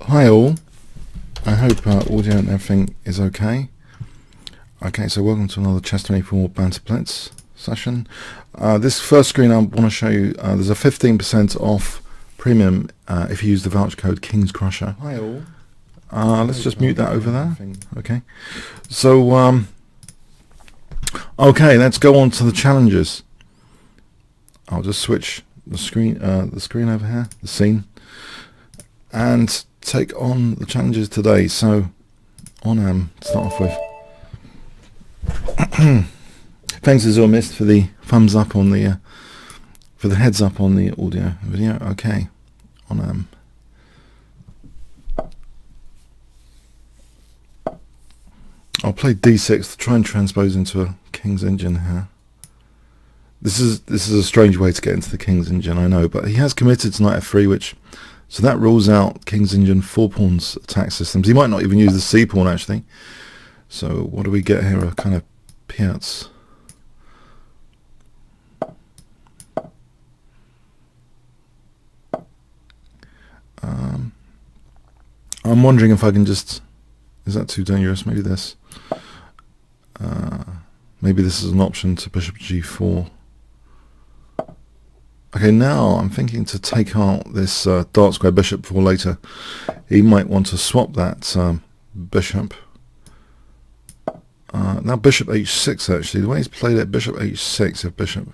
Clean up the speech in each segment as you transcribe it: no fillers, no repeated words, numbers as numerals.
Hi all, I hope audio and everything is okay. Okay, so welcome to another Chess 24 Banter Blitz session. This first screen I want to show you, there's a 15% off premium if you use the voucher code Kingscrusher. Hi all. Let's just mute that over there. Okay, so okay, let's go on to the challenges. I'll just switch the screen over here, the scene, and take on the challenges today. So on start off with thanks to Zormist for the thumbs up on the for the heads up on the audio video. Okay, on I'll play d6 to try and transpose into a King's Engine here. This is a strange way to get into the King's Engine, I know, but he has committed to knight f3, which so that rules out King's Engine 4 pawns attack systems. He might not even use the c pawn actually. So what do we get here? A kind of piats. I'm wondering if I can just, is that too dangerous? Maybe this. Maybe this is an option to bishop g4. Okay, now I'm thinking to take out this dark square bishop for later. He might want to swap that bishop. Now bishop h6 actually. The way he's played it, bishop h6 if bishop.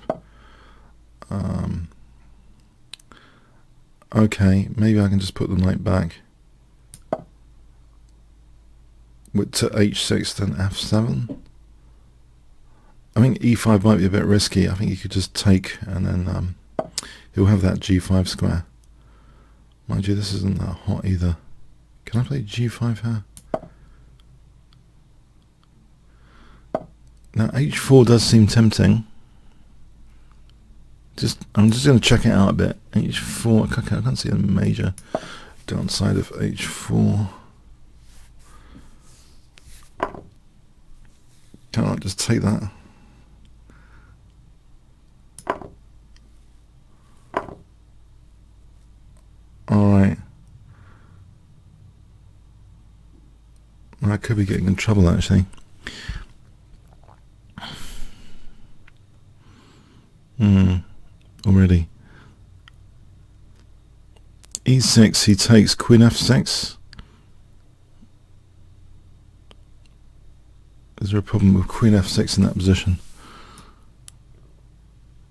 Okay, maybe I can just put the knight back. With to h6 then f7. I think e5 might be a bit risky. I think he could just take and then he'll have that g5 square. Mind you, this isn't that hot either. Can I play g5 here? Now h4 does seem tempting. I'm just going to check it out a bit. h4, okay, I can't see a major downside of h4. Can I just take that? Alright. I could be getting in trouble actually. Already. e6, he takes queen f6. Is there a problem with queen f6 in that position?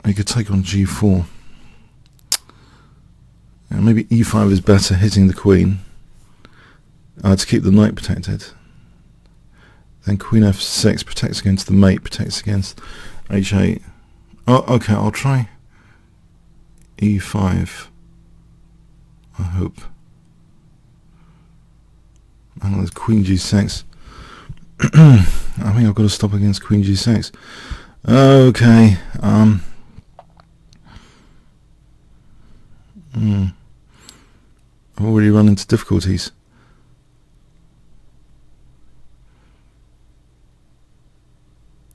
He could take on g4. And maybe e5 is better, hitting the queen to keep the knight protected. Then queen f6 protects against the mate, protects against h8. Oh, okay, I'll try e5. I hope. And there's queen g6. I think I've got to stop against queen g6. Okay. I've already run into difficulties.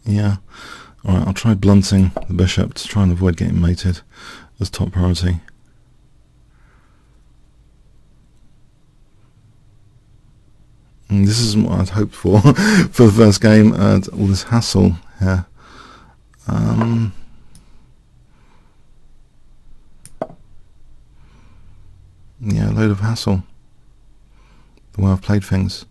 Yeah. Alright, I'll try blunting the bishop to try and avoid getting mated as top priority. And this isn't what I'd hoped for for the first game. All this hassle here. Yeah, a load of hassle. The way I've played things.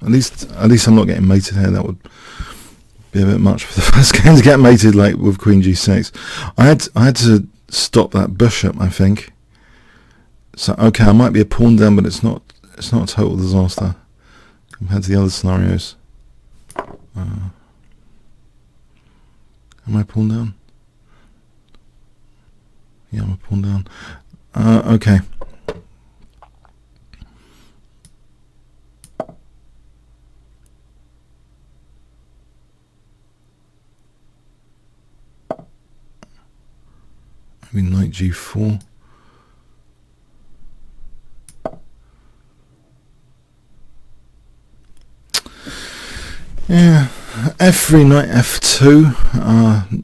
At least I'm not getting mated here. That would be a bit much for the first game to get mated like with queen g6. I had to stop that bishop, I think. So okay, I might be a pawn down, but it's not a total disaster compared to the other scenarios. Am I a pawn down? Yeah, I'm a pawn down. Okay. Maybe knight g4. Yeah, f3, knight f2.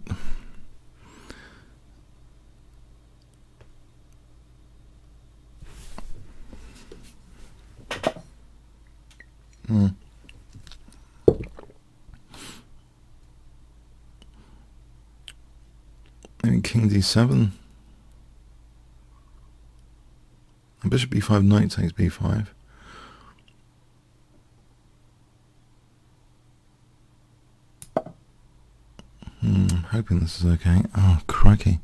Maybe king d7. And bishop b5, knight takes b5. Hoping this is okay. Oh, crikey.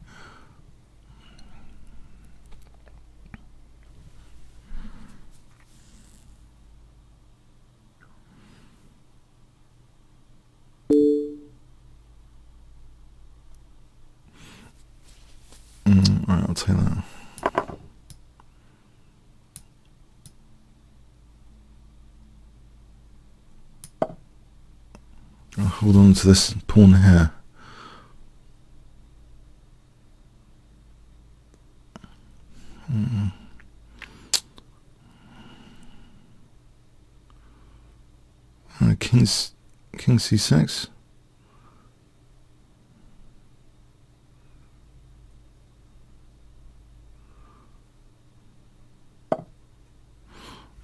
Alright, I'll take that. I'll hold on to this pawn here. King c6.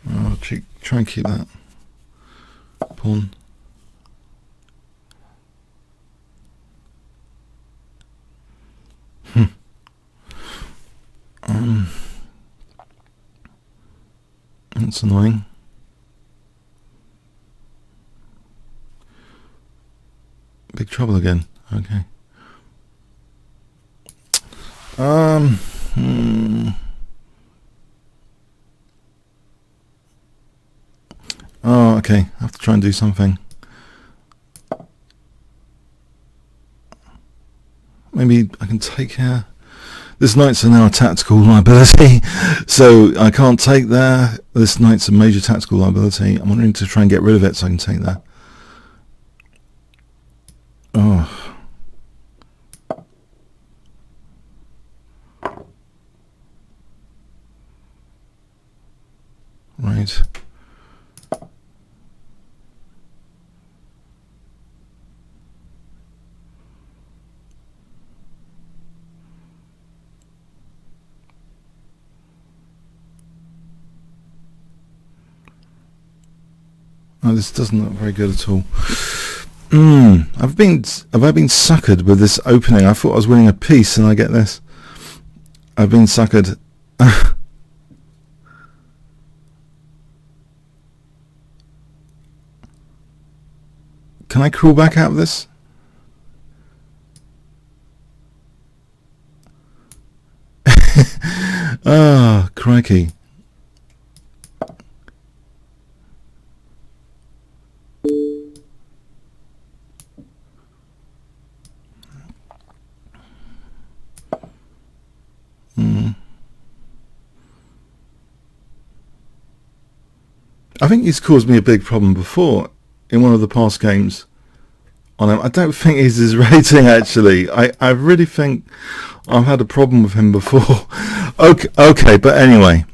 I'll try and keep that pawn. That's annoying. Big trouble again. Okay. Oh, okay. I have to try and do something. Maybe I can take here. This knight's now a tactical liability, so I can't take there. This knight's a major tactical liability. I'm wondering to try and get rid of it so I can take that. Oh. Right. Oh, this doesn't look very good at all. Have I been suckered with this opening? I thought I was winning a piece and I get this. I've been suckered. Can I crawl back out of this? Ah, oh, crikey. I think he's caused me a big problem before in one of the past games on him. I don't think he's his rating, actually. I really think I've had a problem with him before. Okay, but anyway.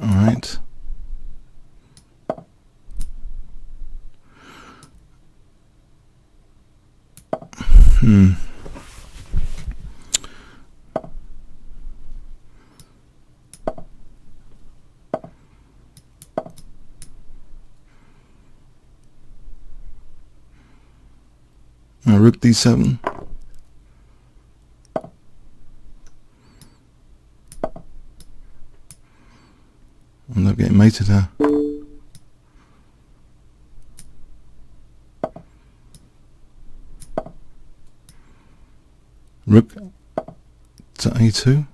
All right. Rook d7. I'm not getting mated here. Rook to a2.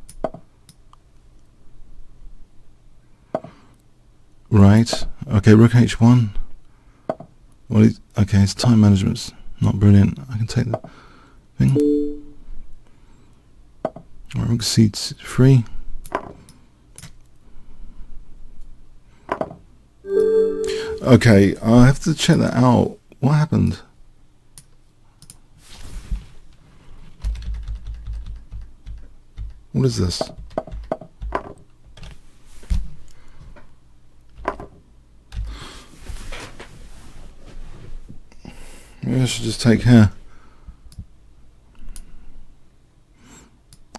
Right. Okay, rook h1. Well, okay, his time management's not brilliant. I can take the thing. Right, rook c3. Okay, I have to check that out. What happened? What is this? Maybe I should just take here.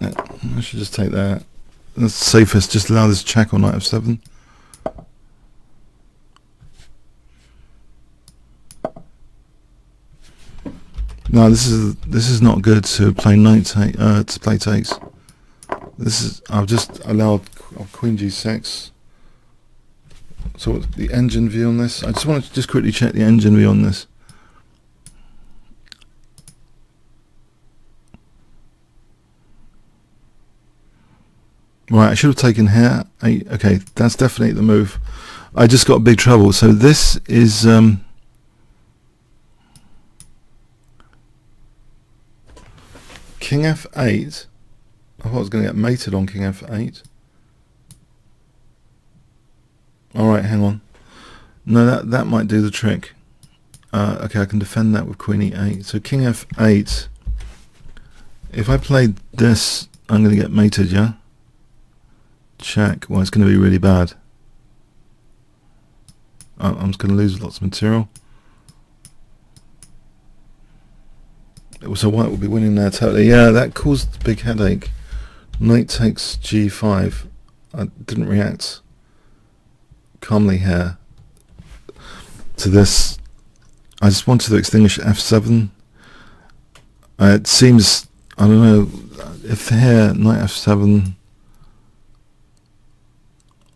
I should just take that. That's safest. Just allow this check on knight f7. No, this is not good to play to play takes. This is I've just allowed queen g6. So what's the engine view on this? I just want to just quickly check the engine view on this. Right, I should have taken here. Okay, that's definitely the move. I just got big trouble. So this is king f8. I thought I was going to get mated on king f8. Alright, hang on. No, that might do the trick. Okay, I can defend that with queen e8. So king f8. If I played this, I'm going to get mated, yeah? Check. Well, it's going to be really bad. I'm just going to lose lots of material. So white will be winning there totally. Yeah, that caused a big headache. Knight takes g5. I didn't react calmly here to this. I just wanted to extinguish f7. It seems, I don't know, if here, knight f7.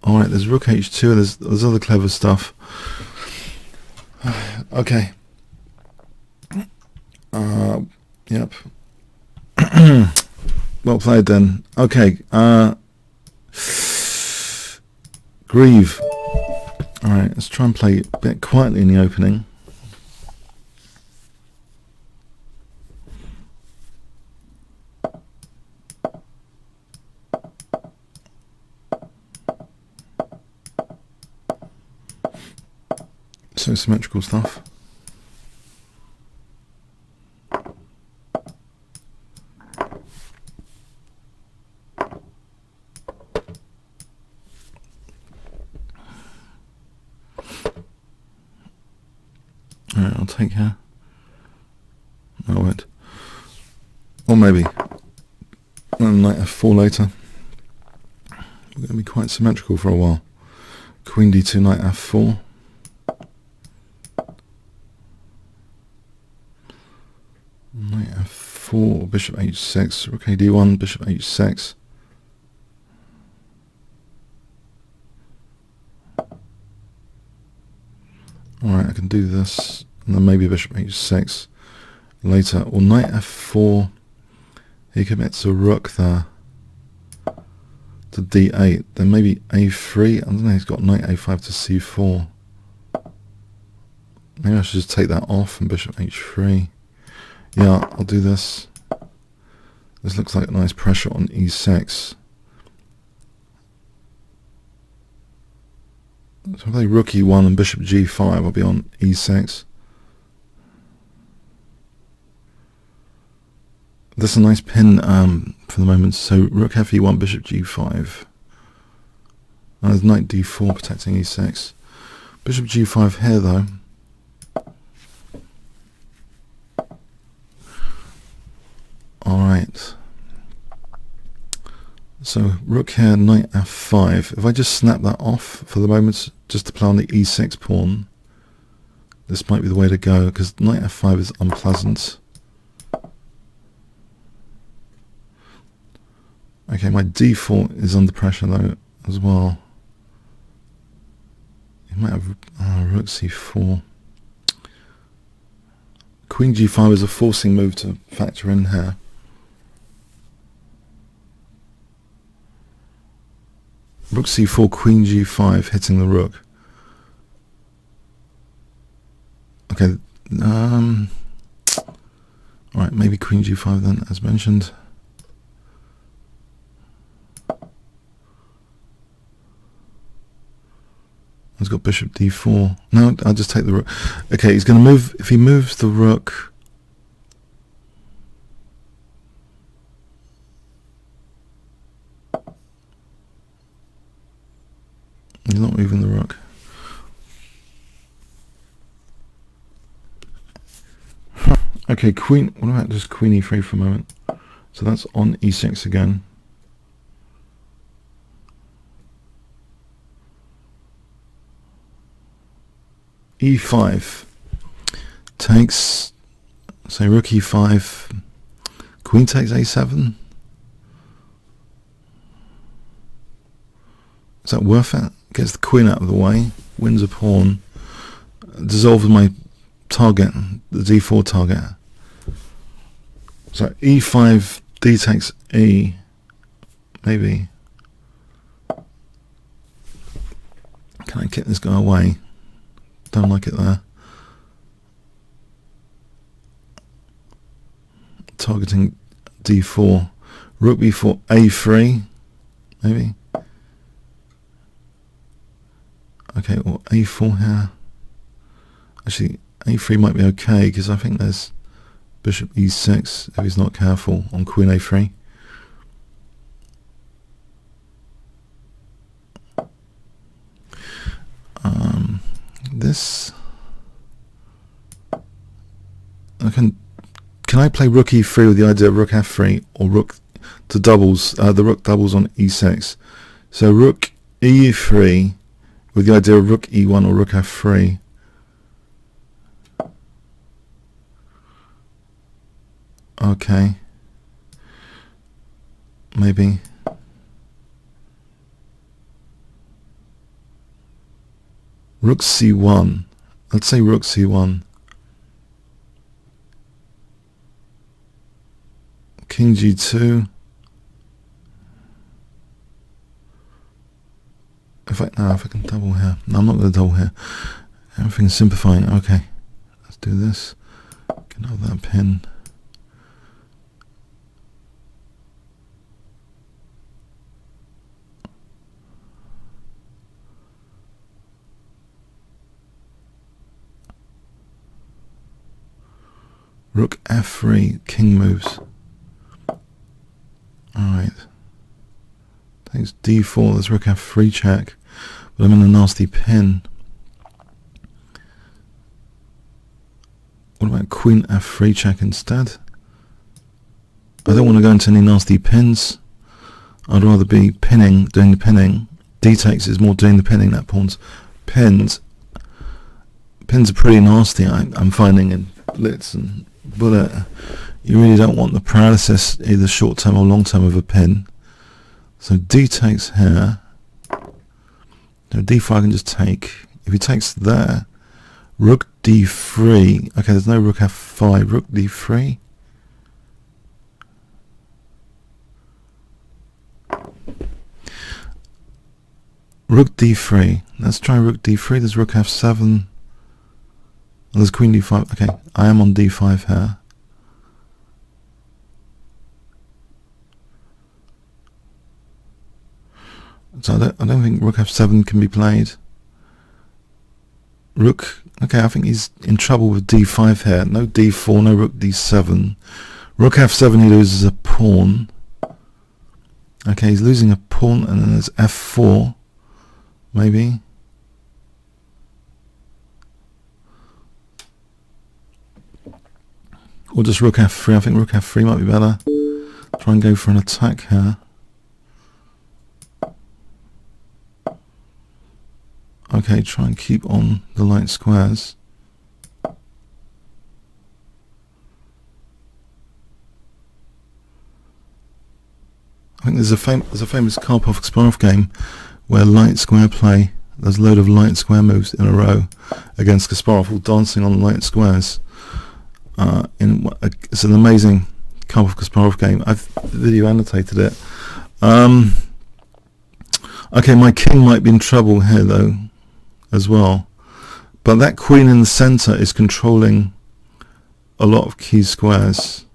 Alright, there's rook h2, there's other clever stuff. Okay. Yep. Well played then. Okay. Grieve. Alright, let's try and play a bit quietly in the opening. So symmetrical stuff. Alright, I'll take her. I won't. Or maybe. Knight f4 later. We're going to be quite symmetrical for a while. Queen d2, knight f4. Knight f4, bishop h6, rook d1, bishop h6. Alright, I can do this, and then maybe bishop h6 later. Or knight f4, he commits a rook there to d8. Then maybe a3, I don't know, he's got knight a5 to c4. Maybe I should just take that off and bishop h3. Yeah, I'll do this. This looks like a nice pressure on e6. So if I play rook e1 and bishop g5, I'll be on e6. This is a nice pin for the moment. So rook fe1, bishop g5. There's knight d4 protecting e6. Bishop g5 here though. Alright. So rook here, knight f5. If I just snap that off for the moment, just to play on the e6 pawn, this might be the way to go, because knight f5 is unpleasant. Okay, my d4 is under pressure though as well. You might have rook c4. Queen g5 is a forcing move to factor in here. Rook c4, queen g5 hitting the rook. Okay, all right, maybe queen g5 then, as mentioned. He's got bishop d4. No, I'll just take the rook. Okay, he's going to move. If he moves the rook, he's not moving the rook. Okay, queen. What about just queen e3 for a moment? So that's on e6 again. e5 takes, say, rook e5, queen takes a7. Is that worth it? Gets the queen out of the way, wins a pawn, dissolves my target, the d4 target. So e5, d takes e, maybe. Can I kick this guy away? Don't like it there. Targeting d4. Rook b4, a3, maybe. Okay, or a4 here. Actually, a3 might be okay, because I think there's bishop e6 if he's not careful on queen a3. This can I play rook e3 with the idea of rook f3, or rook to doubles, the rook doubles on e6. So rook e3 with the idea of rook e1 or rook f3. Okay, maybe. Rook c1. Let's say rook c1. King g2. If I can double here. No, I'm not going to double here. Everything's simplifying. Okay, let's do this. Get out of that pin. Rook f3, king moves. Alright. Takes d4, there's rook f3 check. But I'm in a nasty pin. What about queen f3 check instead? I don't want to go into any nasty pins. I'd rather be pinning, doing the pinning. D takes is more doing the pinning, that pawn's pinned. Pins are pretty nasty, I'm finding in Blitz and Bullet. You really don't want the paralysis, either short term or long term, of a pin. So D takes here. No, d4 I can just take. If he takes there, rook d3. Okay, there's no rook f5. Rook d3. Rook d3. Let's try rook d3. There's rook f7. There's queen d5. Okay, I am on d5 here. So I don't think rook f7 can be played. Rook. Okay, I think he's in trouble with d5 here. No d4, no rook d7. Rook f7, he loses a pawn. Okay, he's losing a pawn, and then there's f4, maybe. Or just rook f3. I think rook f3 might be better. Try and go for an attack here. Okay, try and keep on the light squares. I think there's a famous Karpov-Kasparov game where light square play. There's a load of light square moves in a row against Kasparov, all dancing on light squares. It's an amazing Karpov-Kasparov game. I've video annotated it. Okay, my king might be in trouble here though, as well, But that queen in the center is controlling a lot of key squares.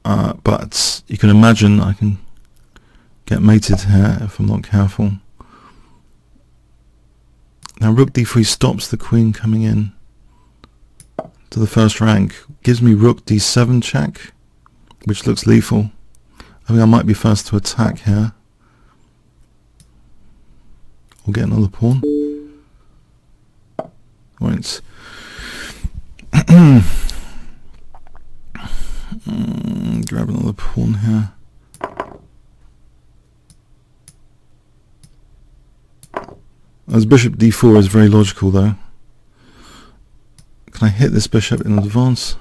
But you can imagine I can get mated here if I'm not careful. Now rook d3 stops the queen coming in to the first rank. Gives me rook d7 check, which looks lethal. I think I might be first to attack here. We'll get another pawn. Right. Grab another pawn here. As bishop d4 is very logical though. Can I hit this bishop in advance?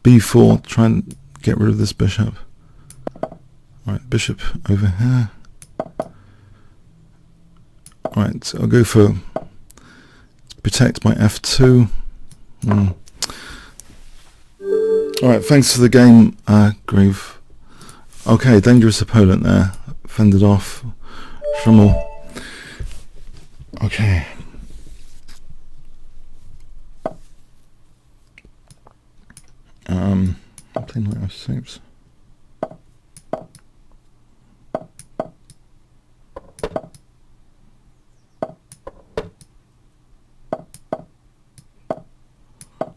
b4, try and get rid of this bishop. Right, bishop over here. Right, so I'll go for protect my f2. Alright, thanks for the game, Groove. Okay, dangerous opponent there. Fended off. Schrummel. Okay. I'm playing like f6.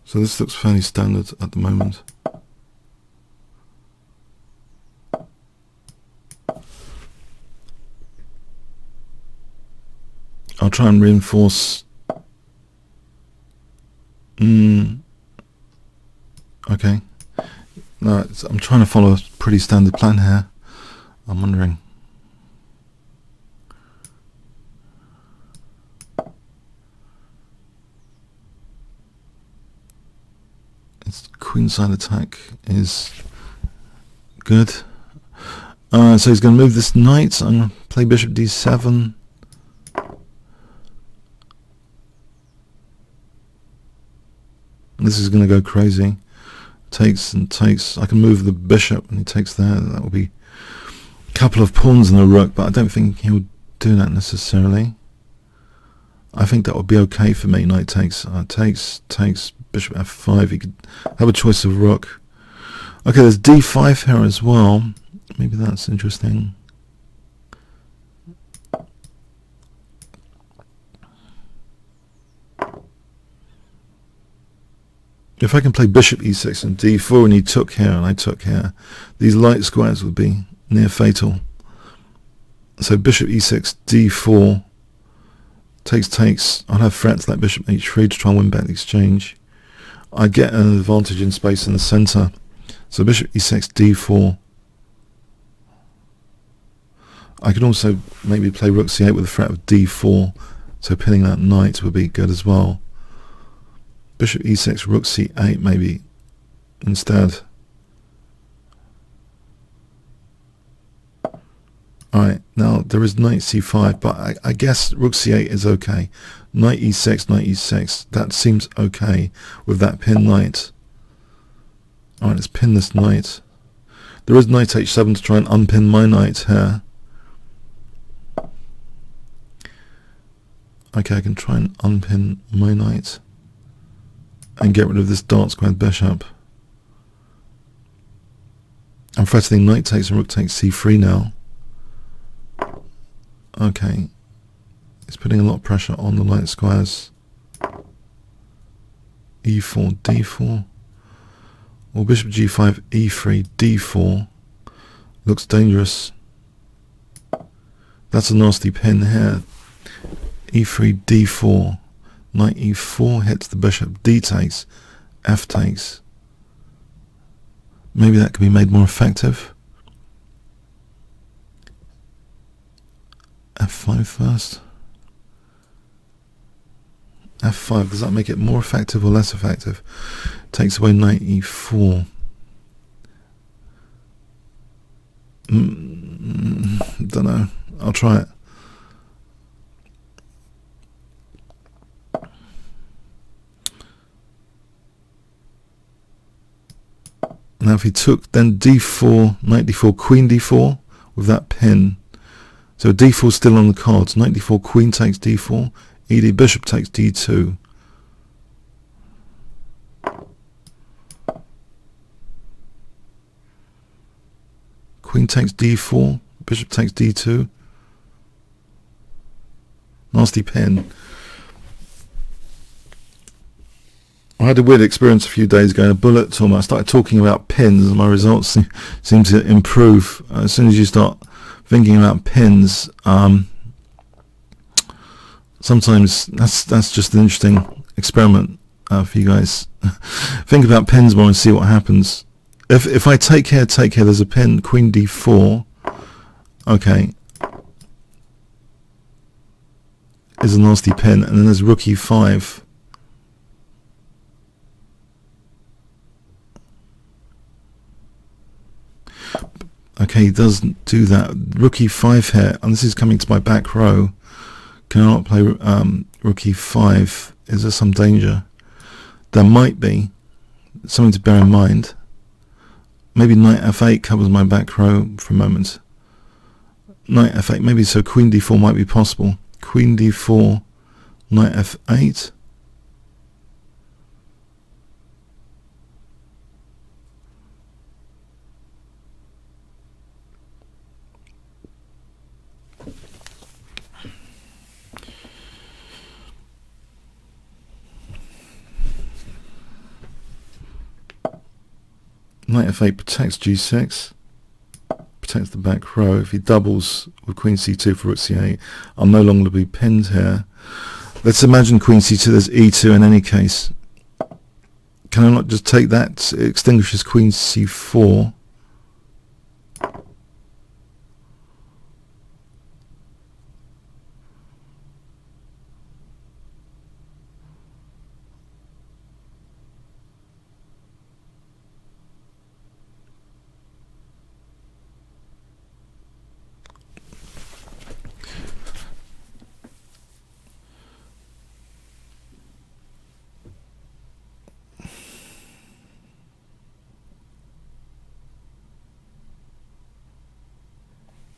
So this looks fairly standard at the moment. I'll try and reinforce. Okay. No, I'm trying to follow a pretty standard plan here. I'm wondering. Its queenside attack is good. So he's going to move this knight. I'm going to play bishop d7. This is going to go crazy. Takes and takes. I can move the bishop and he takes there. That will be a couple of pawns and a rook, but I don't think he would do that necessarily. I think that would be okay for me. Knight takes, takes, bishop f5. He could have a choice of rook. Okay, there's d5 here as well. Maybe that's interesting. If I can play bishop e6 and d4 and he took here and I took here, these light squares would be near fatal. So bishop e6, d4, takes. I'll have threats like bishop h3 to try and win back the exchange. I get an advantage in space in the center. So bishop e6, d4. I could also maybe play rook c8 with a threat of d4. So pinning that knight would be good as well. Bishop e6, rook c8 maybe instead. Alright, now there is knight c5, but I guess rook c8 is okay. Knight e6, that seems okay with that pin knight. Alright, let's pin this knight. There is knight h7 to try and unpin my knight here. Okay, I can try and unpin my knight and get rid of this dark squared bishop. I'm threatening knight takes and rook takes c3 now. Okay, it's putting a lot of pressure on the light squares. e4, d4, or bishop g5, e3, d4 looks dangerous. That's a nasty pin here. e3, d4. Knight e4 hits the bishop, d takes, f takes. Maybe that could be made more effective. f5 first. f5, does that make it more effective or less effective? Takes away knight e4. Don't know. I'll try it. Now if he took, then d4, knight d4, queen d4 with that pin. So d4 is still on the cards. Knight d4, queen takes d4, ED, bishop takes d2. Queen takes d4, bishop takes d2. Nasty pin. I had a weird experience a few days ago in a bullet tournament. I started talking about pins and my results seem to improve. As soon as you start thinking about pins, sometimes that's just an interesting experiment for you guys. Think about pins more and see what happens. If I take here, there's a pin, queen d4. Okay. Is a nasty pin, and then there's rook e5. Okay, he doesn't do that. Rook e5 here, and this is coming to my back row. Can I not play rook e5? Is there some danger? There might be. Something to bear in mind. Maybe knight f8 covers my back row for a moment. Knight f8, maybe, so queen d4 might be possible. Queen d4, knight f8. Knight f8 protects g6, protects the back row. If he doubles with queen c2 for rook c8, I'll no longer be pinned here. Let's imagine queen c2, there's e2 in any case. Can I not just take that? It extinguishes queen c4.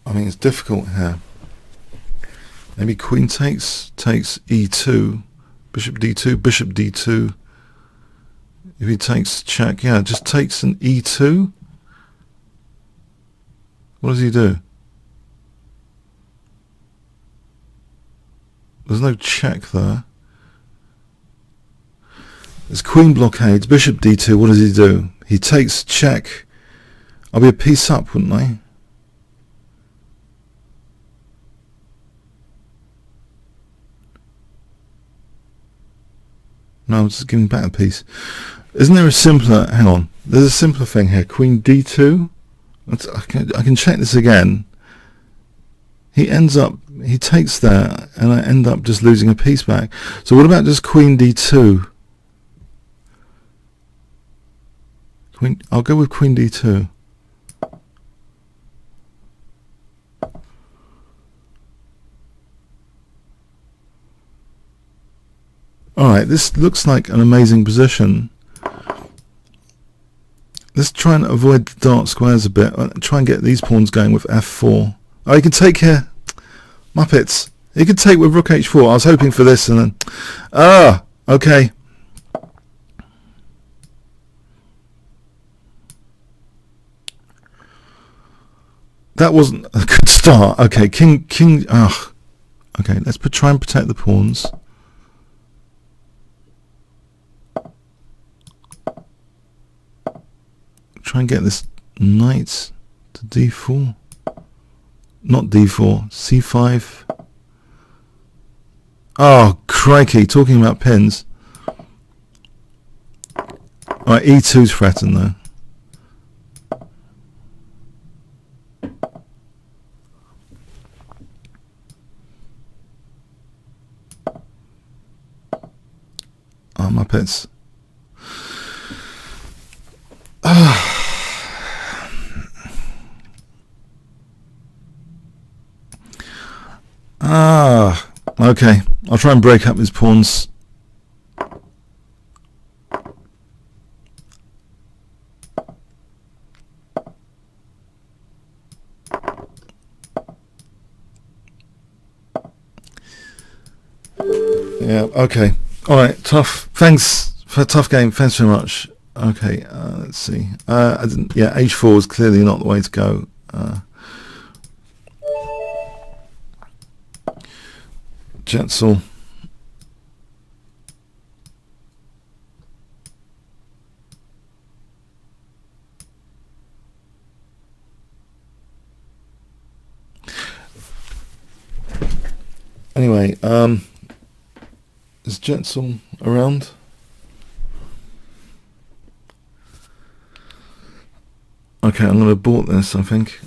I mean, it's difficult here. Maybe queen takes e2, bishop d2, bishop d2. If he takes check, yeah, just takes an e2. What does he do? There's no check there. There's queen blockades, bishop d2. What does he do? He takes check. I'll be a piece up, wouldn't I? No, I'm just giving back a piece. Isn't there a simpler... Hang on. There's a simpler thing here. Queen d2. I can check this again. He ends up... He takes that, and I end up just losing a piece back. So what about just queen d2? I'll go with queen d2. Alright, this looks like an amazing position. Let's try and avoid the dark squares a bit. Try and get these pawns going with f4. Oh, you can take here. Muppets. You can take with rook h4. I was hoping for this and then... Ah! Okay. That wasn't a good start. Okay, king... Ugh. Okay, let's try and protect the pawns. Try and get this knight to d4. Not d4, c5. Oh, crikey, talking about pins. Alright, e2's threatened though. Oh, my pets. Okay. I'll try and break up his pawns. Yeah, okay. Alright, tough. Thanks for a tough game. Thanks very much. Okay, let's see. Yeah, h4 is clearly not the way to go. Jetzel. Anyway, is Jetzel around? Okay, I'm going to abort this, I think.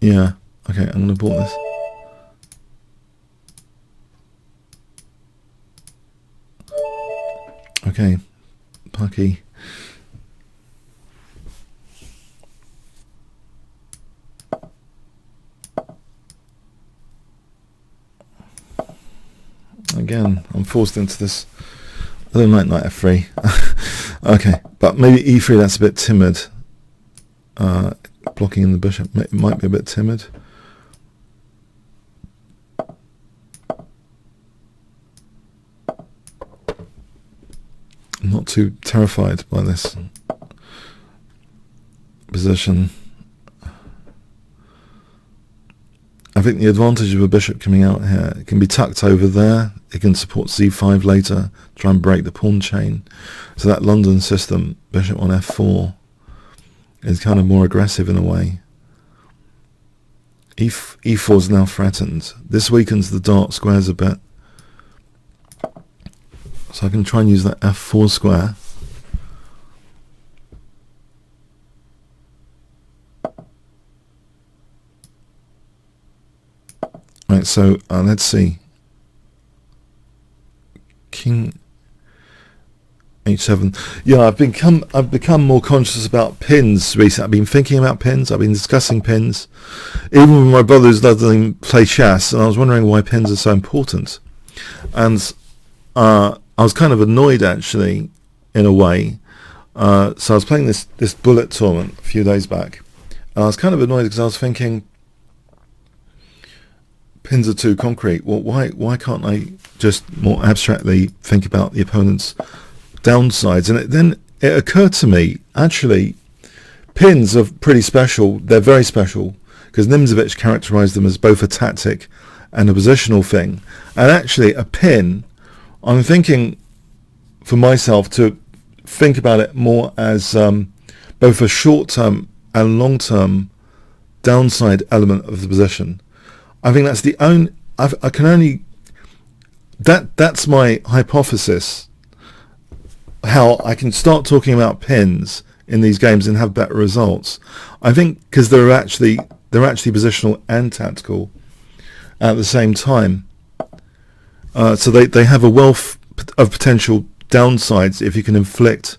Yeah, okay, I'm going to abort this. Okay, Pucky. Again, I'm forced into this. I don't like knight f3. Okay, but maybe e3, that's a bit timid. Blocking in the bishop, it might be a bit timid. I'm not too terrified by this position. I think the advantage of a bishop coming out here, it can be tucked over there, it can support c5 later, try and break the pawn chain. So that London system, bishop on f4, is kind of more aggressive in a way. e4 is now threatened. This weakens the dark squares a bit. So I can try and use that f4 square. Right, so let's see. King h7. Yeah, I've become more conscious about pins recently. I've been thinking about pins. I've been discussing pins, even with my brother who doesn't play chess, and I was wondering why pins are so important. And I was kind of annoyed, actually, in a way. So I was playing this bullet tournament a few days back, and I was kind of annoyed because I was thinking, pins are too concrete. Well, why can't I just more abstractly think about the opponent's downsides? And then it occurred to me, actually, pins are pretty special. They're very special because Nimzovich characterized them as both a tactic and a positional thing. And actually, a pin, I'm thinking for myself to think about it more as both a short-term and long-term downside element of the position. I think that's the only, I can only, that's my hypothesis, how I can start talking about pins in these games and have better results. I think because they're actually positional and tactical at the same time. So they have a wealth of potential downsides if you can inflict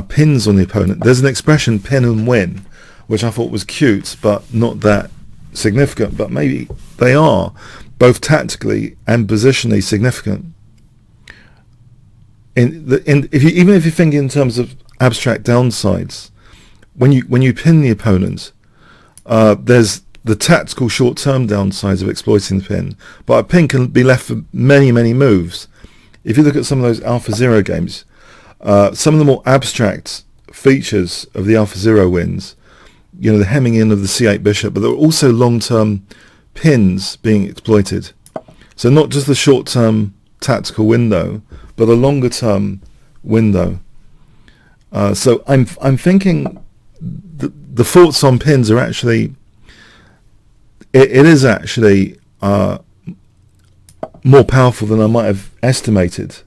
pins on the opponent. There's an expression, pin and win, which I thought was cute, but not that significant, but maybe they are both tactically and positionally significant. Even if you think in terms of abstract downsides, when you pin the opponent, there's the tactical short-term downsides of exploiting the pin, but a pin can be left for many moves. If you look at some of those AlphaZero games, some of the more abstract features of the AlphaZero wins, you know, the hemming in of the c8 bishop, but there are also long-term pins being exploited. So not just the short-term tactical window, but a longer-term window. So I'm thinking the thoughts on pins are actually, it is actually more powerful than I might have estimated.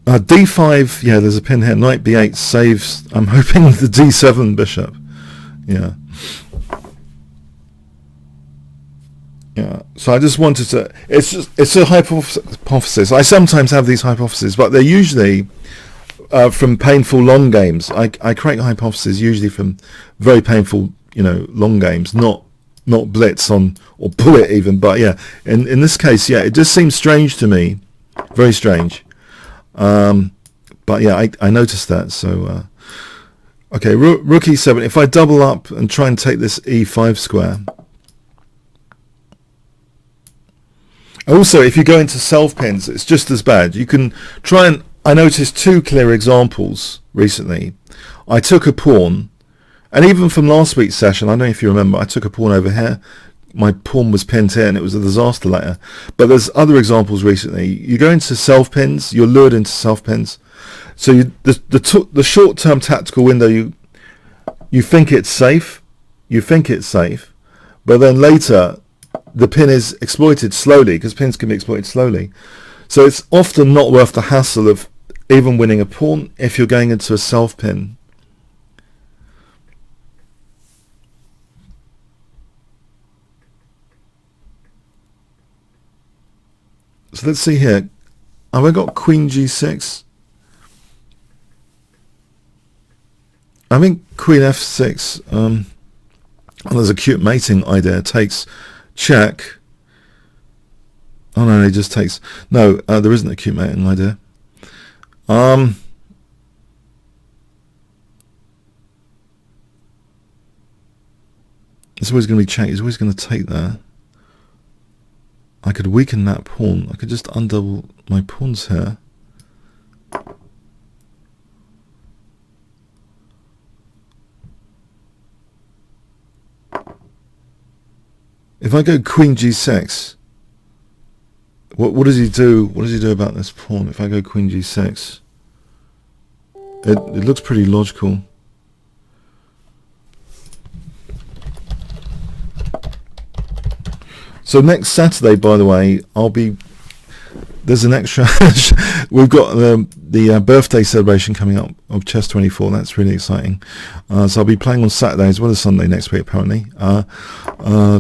D5, yeah, there's a pin here. Knight b8 saves, I'm hoping, the d7 bishop. Yeah. Yeah. So I just wanted to, it's a hypothesis. I sometimes have these hypotheses, but they're usually from painful long games. I create hypotheses usually from very painful, long games, not blitz on, or bullet even, but yeah, in this case, yeah, it just seems strange to me, very strange. But yeah, I noticed that, so Okay, rook e7. If I double up and try and take this e5 square. Also, if you go into self pins, it's just as bad. You can try and... I noticed two clear examples recently. I took a pawn, and even from last week's session, I don't know if you remember, I took a pawn over here. My pawn was pinned here, and it was a disaster later. But there's other examples recently. You go into self pins, you're lured into self pins. So the short-term tactical window, you think it's safe, but then later the pin is exploited slowly, because pins can be exploited slowly. So it's often not worth the hassle of even winning a pawn if you're going into a self pin. So let's see here. Have I got queen g6? I think queen f6. Oh, there's a cute mating idea. Takes check. Oh no, it just takes. No, there isn't a cute mating idea. It's always going to be check. It's always going to take there. I could weaken that pawn. I could just undouble my pawns here. If I go queen g6, what does he do? What does he do about this pawn? If I go queen g6, it looks pretty logical. So next Saturday, by the way, there's an extra, we've got the birthday celebration coming up of Chess24. That's really exciting. So I'll be playing on Saturday as well as Sunday next week, apparently.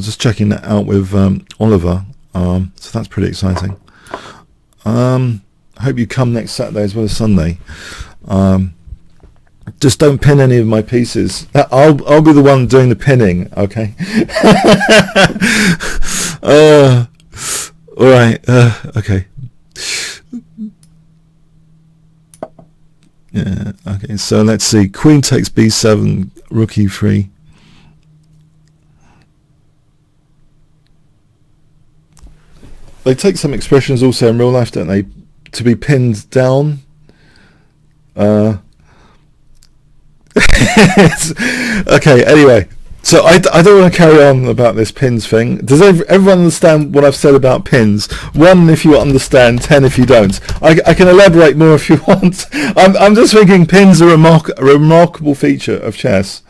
Just checking that out with Oliver. So that's pretty exciting. I hope you come next Saturday as well as Sunday. Just don't pin any of my pieces. I'll be the one doing the pinning, okay? All right. Okay. Yeah. Okay. So let's see. Queen takes b7. Rook e3. They take some expressions also in real life, don't they? To be pinned down. Okay, anyway, so I don't want to carry on about this pins thing. Does everyone understand what I've said about pins? 1 if you understand, 10 if you don't. I can elaborate more if you want. I'm just thinking pins are a remarkable feature of chess,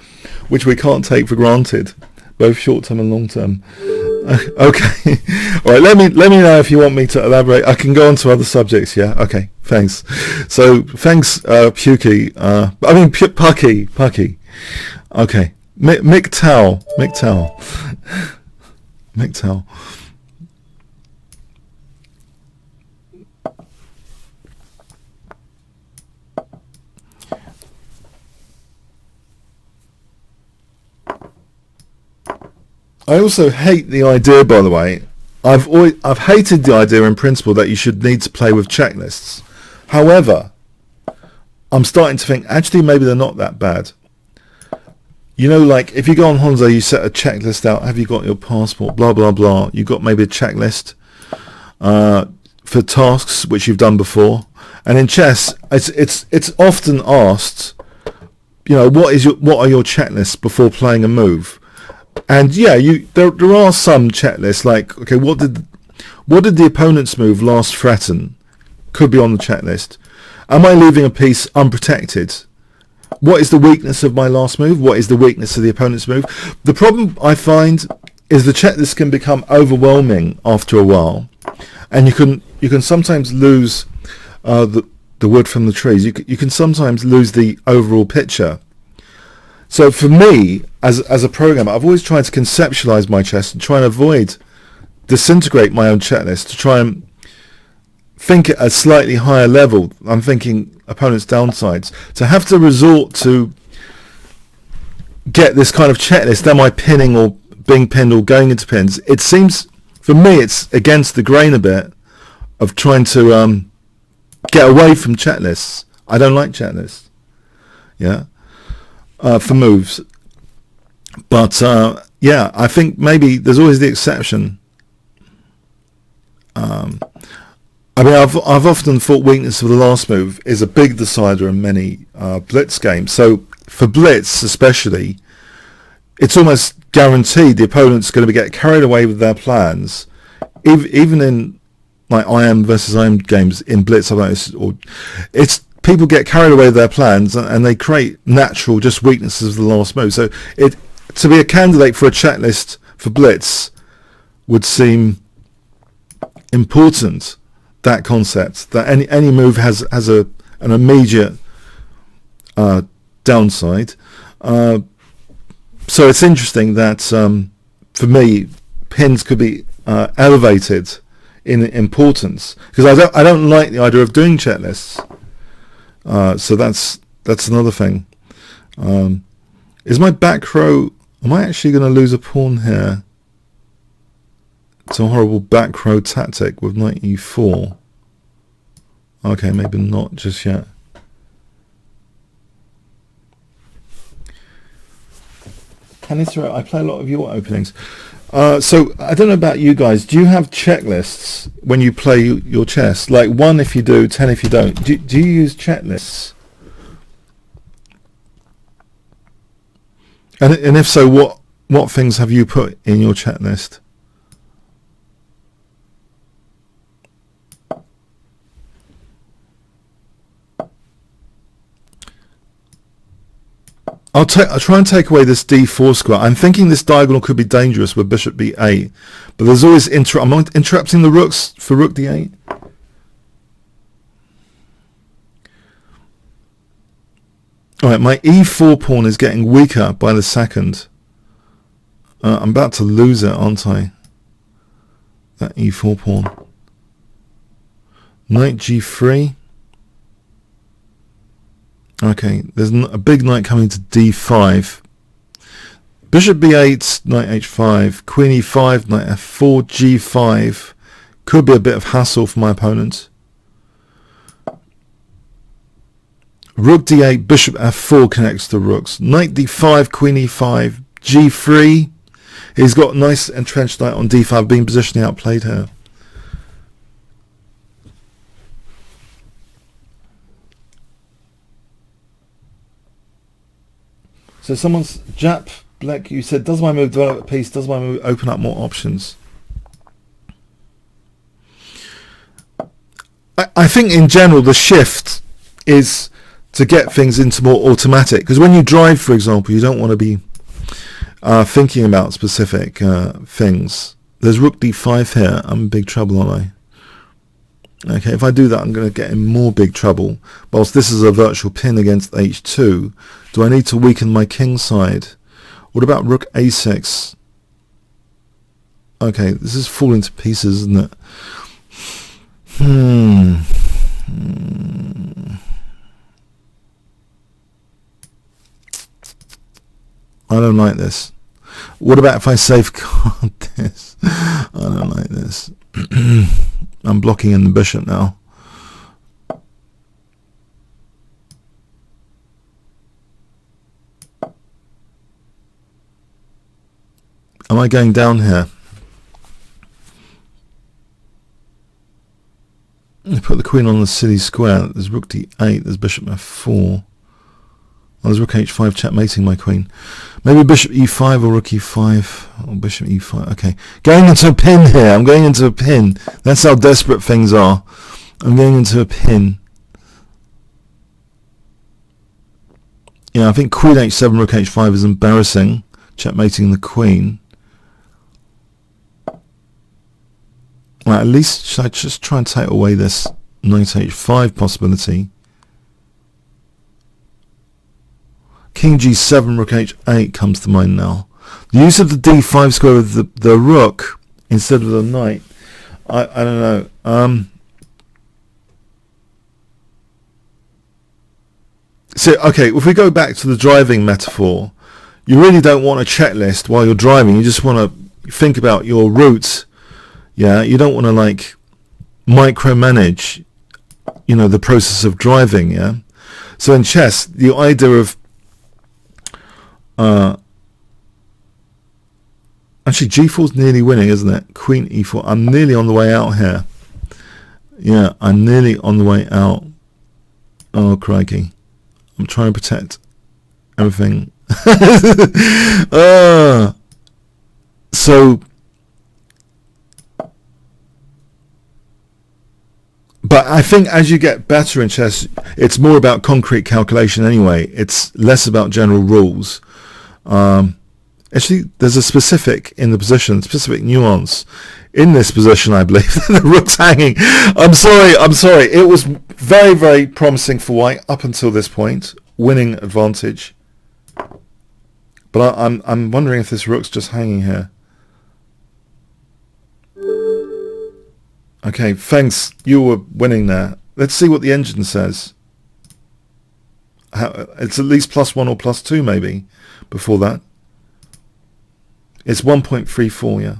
which we can't take for granted, both short term and long term. Okay, all right. Let me know if you want me to elaborate. I can go on to other subjects. Yeah. Okay. Thanks. So thanks, Pucky. Pucky. Okay. McTowell. I also hate the idea, by the way. I've hated the idea in principle that you should need to play with checklists. However, I'm starting to think actually maybe they're not that bad. You know, like if you go on Honzo, you set a checklist out. Have you got your passport? Blah blah blah. You got maybe a checklist for tasks which you've done before. And in chess, it's often asked, you know, what are your checklists before playing a move? And yeah, there are some checklists like, okay, what did the opponent's move last threaten? Could be on the checklist. Am I leaving a piece unprotected? What is the weakness of my last move? What is the weakness of the opponent's move? The problem I find is the checklist can become overwhelming after a while, and you can sometimes lose the wood from the trees. You can sometimes lose the overall picture. So for me, as a programmer, I've always tried to conceptualize my chess and try and disintegrate my own checklist to try and think at a slightly higher level. I'm thinking opponent's downsides. To have to resort to get this kind of checklist, am I pinning or being pinned or going into pins? It seems, for me, it's against the grain a bit of trying to get away from checklists. I don't like checklists. Yeah. for moves. But yeah, I think maybe there's always the exception. I mean, I've often thought weakness of the last move is a big decider in many Blitz games. So for Blitz especially, it's almost guaranteed the opponent's going to get carried away with their plans. Even in like IM versus IM games in Blitz, it's people get carried away with their plans and they create natural just weaknesses of the last move. So to be a candidate for a checklist for Blitz would seem important. That concept that any move has an immediate downside. So it's interesting that for me, pins could be elevated in importance because I don't like the idea of doing checklists. So that's another thing. Is my back row? Am I actually going to lose a pawn here? It's a horrible back row tactic with knight e4. Okay, maybe not just yet. I play a lot of your openings. So I don't know about you guys. Do you have checklists when you play your chess? Like 1 if you do, 10 if you don't. Do you use checklists? And if so, what things have you put in your checklist? I'll try and take away this d4 square. I'm thinking this diagonal could be dangerous with bishop b8, but there's always I'm interrupting the rooks for rook d8. All right, my e4 pawn is getting weaker by the second. I'm about to lose it, aren't I? That e4 pawn. Knight g3. Okay, there's a big knight coming to d5. Bishop b8, knight h5, queen e5, knight f4, g5. Could be a bit of hassle for my opponent. Rook d8, bishop f4 connects to rooks. Knight d5, queen e5, g3. He's got a nice entrenched knight on d5, being positionally outplayed here. So someone's Jap Black, you said, does my move develop a piece? Does my move open up more options? I think in general the shift is to get things into more automatic. Because when you drive, for example, you don't want to be thinking about specific things. There's rook d5 here. I'm in big trouble, aren't I? Okay, if I do that, I'm going to get in more big trouble. Whilst this is a virtual pin against h2, do I need to weaken my king side? What about rook a6? Okay, this is falling to pieces, isn't it? I don't like this. What about if I safeguard this? I don't like this. I'm blocking in the bishop now. Am I going down here? I put the queen on the city square. There's rook d8. There's bishop f4. Oh, there's rook h5 checkmating my queen. Maybe bishop e5 or rook e5 or bishop e5. Okay, going into a pin here. I'm going into a pin. That's how desperate things are. I'm going into a pin. Yeah, I think queen h7, rook h5 is embarrassing. Checkmating the queen. Well, at least should I just try and take away this knight h5 possibility? King g7, rook h8 comes to mind now. The use of the d5 square with the rook instead of the knight. I don't know. So, okay, if we go back to the driving metaphor, you really don't want a checklist while you're driving. You just want to think about your route. Yeah, you don't want to like micromanage, the process of driving. Yeah. So in chess, the idea of Actually, g4's nearly winning, isn't it? Queen e4. I'm nearly on the way out here. Yeah, I'm nearly on the way out. Oh, crikey. I'm trying to protect everything. So, but I think as you get better in chess, it's more about concrete calculation anyway. It's less about general rules. Actually, there's a specific in the position, specific nuance in this position, I believe. The rook's hanging. I'm sorry. It was very, very promising for white up until this point, winning advantage. But I'm wondering if this rook's just hanging here. Okay, thanks. You were winning there. Let's see what the engine says. It's at least +1 or +2 maybe before that. It's 1.34, yeah.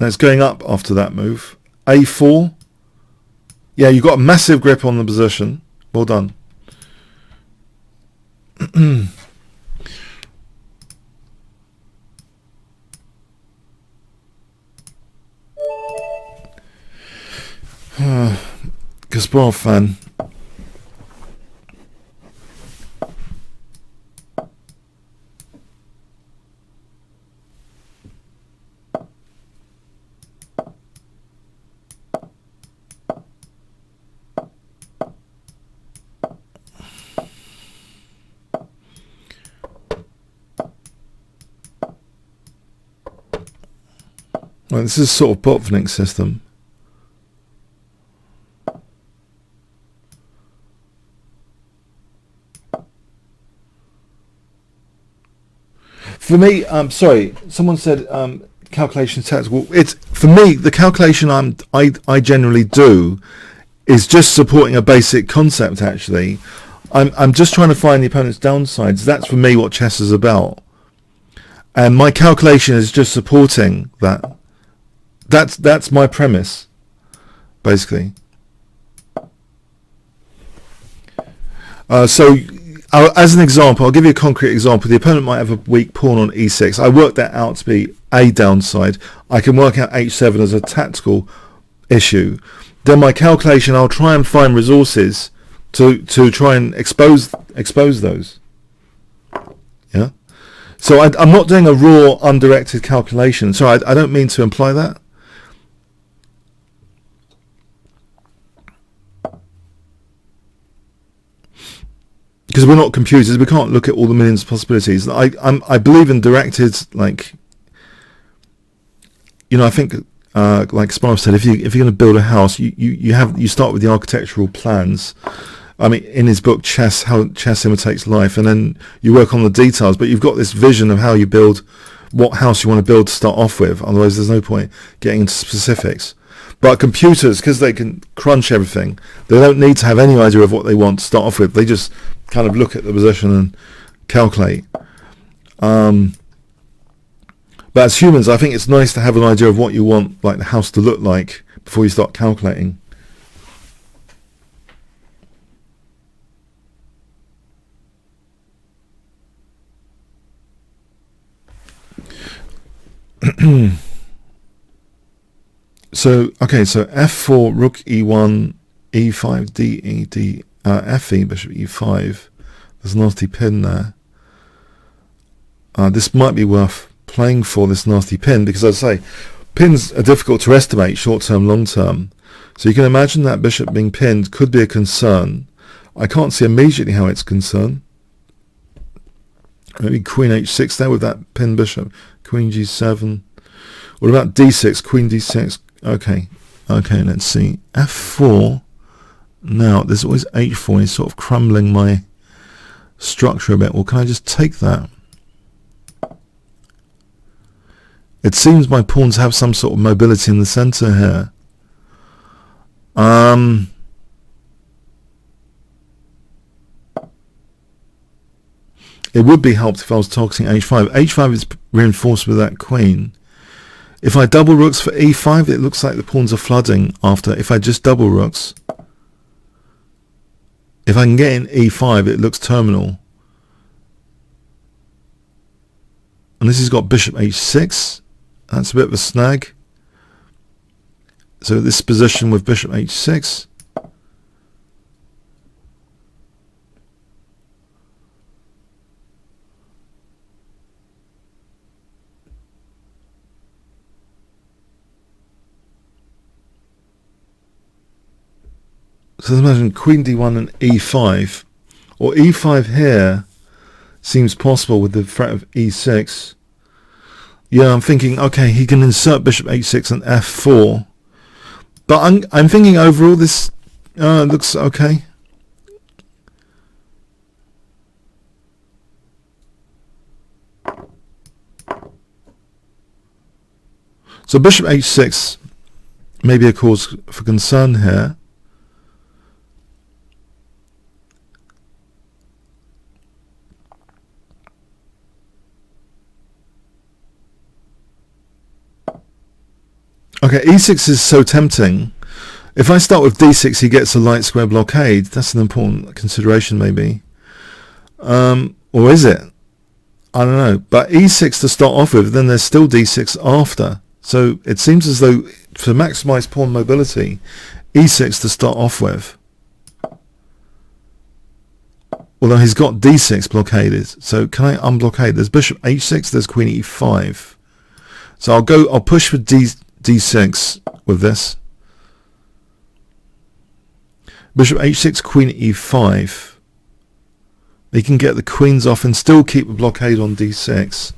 Now it's going up after that move. A4. Yeah, you got a massive grip on the position. Well done. Kasparov fan. Well, this is sort of Botvinnik's system. For me, sorry, someone said calculation text. Well, it's for me the calculation I generally do is just supporting a basic concept. Actually, I'm just trying to find the opponent's downsides. That's for me what chess is about, and my calculation is just supporting that. That's my premise, basically. So. As an example, I'll give you a concrete example. The opponent might have a weak pawn on e6. I work that out to be a downside. I can work out h7 as a tactical issue. Then my calculation, I'll try and find resources to try and expose those. Yeah. So I'm not doing a raw, undirected calculation. So I don't mean to imply that. Because we're not computers, we can't look at all the millions of possibilities. I believe in directed, like, you know, I think, like Kasparov said, if you're going to build a house, you start with the architectural plans. I mean, in his book Chess, How Chess Imitates Life, and then you work on the details. But you've got this vision of how you build, what house you want to build to start off with. Otherwise, there's no point getting into specifics. But computers, because they can crunch everything, they don't need to have any idea of what they want to start off with. They just kind of look at the position and calculate. But as humans, I think it's nice to have an idea of what you want, like the house to look like, before you start calculating. So f4, rook e1, e5, d, e, d, fe, bishop e5. There's a nasty pin there. This might be worth playing for, this nasty pin, because as I say, pins are difficult to estimate, short-term, long-term. So you can imagine that bishop being pinned could be a concern. I can't see immediately how it's a concern. Maybe queen h6 there with that pinned bishop. Queen g7. What about d6? Queen d6. Okay, let's see. f4. Now, there's always h4. He's sort of crumbling my structure a bit. Well, can I just take that? It seems my pawns have some sort of mobility in the center here. It would be helped if I was targeting h5. h5 is reinforced with that queen. If I double rooks for e5, it looks like the pawns are flooding after. If I just double rooks, if I can get in e5, it looks terminal. and this has got bishop h6. That's a bit of a snag. So this position with bishop h6. So imagine queen d1 and e5, or e5 here seems possible with the threat of e6. Yeah, I'm thinking, okay, he can insert bishop h6 and f4, but I'm thinking overall this looks okay. So bishop h6 may be a cause for concern here. Okay, e6 is so tempting. If I start with d6, he gets a light square blockade. That's an important consideration, maybe. Or is it? I don't know. But e6 to start off with, then there's still d6 after. So it seems as though, to maximize pawn mobility, e6 to start off with. Although he's got d6 blockaded. So can I unblockade? There's bishop h6, there's queen e5. So I'll push for d6 with this. Bishop h6, queen e5. They can get the queens off and still keep a blockade on d6.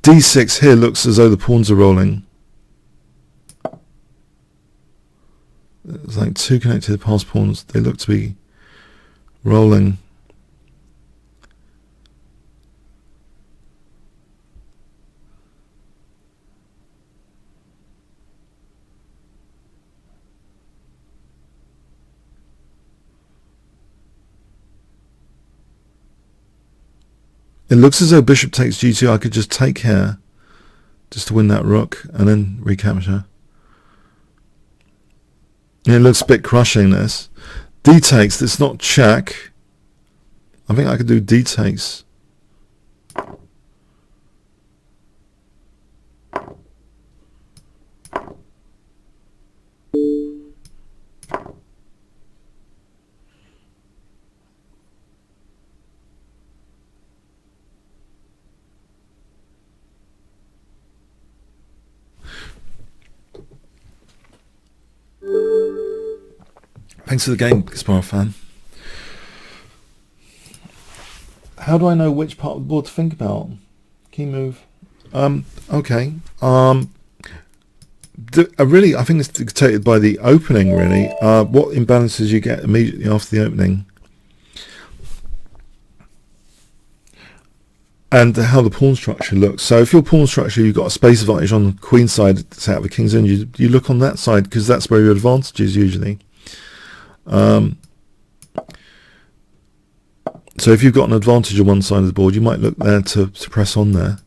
d6 here looks as though the pawns are rolling. It's like two connected pass pawns. They look to be rolling. It looks as though bishop takes g2. I could just take here just to win that rook and then recapture. It looks a bit crushing, this. D takes, it's not check. I think I could do D takes. Thanks for the game, Gaspar fan. How do I know which part of the board to think about? Key move. Okay. I think it's dictated by the opening, really. What imbalances you get immediately after the opening. And how the pawn structure looks. So if your pawn structure, you've got a space advantage on the queen side, say out of the king's in, you look on that side because that's where your advantage is usually. So if you've got an advantage on one side of the board, you might look there to press on there.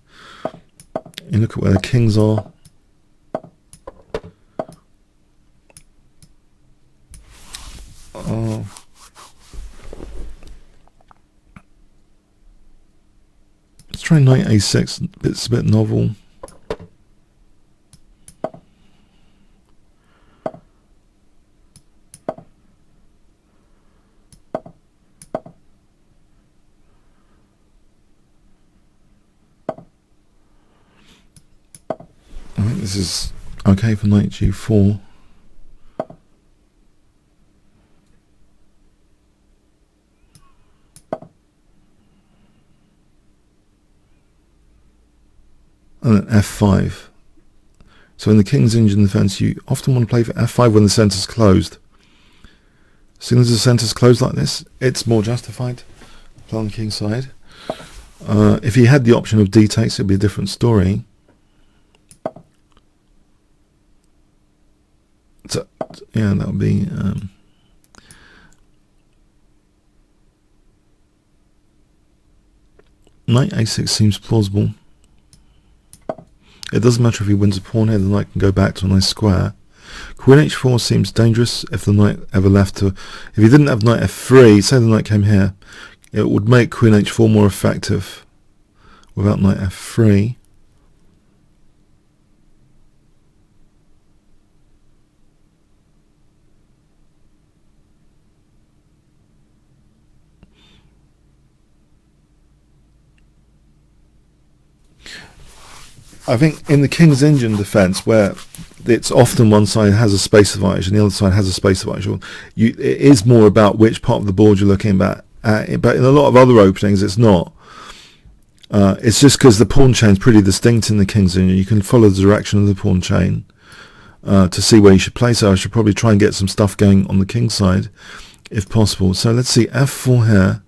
You look at where the kings are. Let's try knight a6. It's a bit novel. I think this is okay for knight g4. And then f5. So in the king's engine defense, you often want to play for f5 when the centre's closed. As soon as the centre's closed like this, it's more justified. Play on the king's side. If he had the option of d takes, it'd be a different story. So, yeah, that would be knight a6 seems plausible. It doesn't matter if he wins a pawn here, the knight can go back to a nice square. Queen h4 seems dangerous if the knight ever left to... If he didn't have knight f3, say the knight came here, it would make queen h4 more effective without knight f3. I think in the King's Engine defense, where it's often one side has a space advantage and the other side has a space advantage, it is more about which part of the board you're looking at. But in a lot of other openings, it's not. It's just because the pawn chain is pretty distinct in the King's Engine. You can follow the direction of the pawn chain to see where you should play. So I should probably try and get some stuff going on the King's side, if possible. So let's see, f4 here.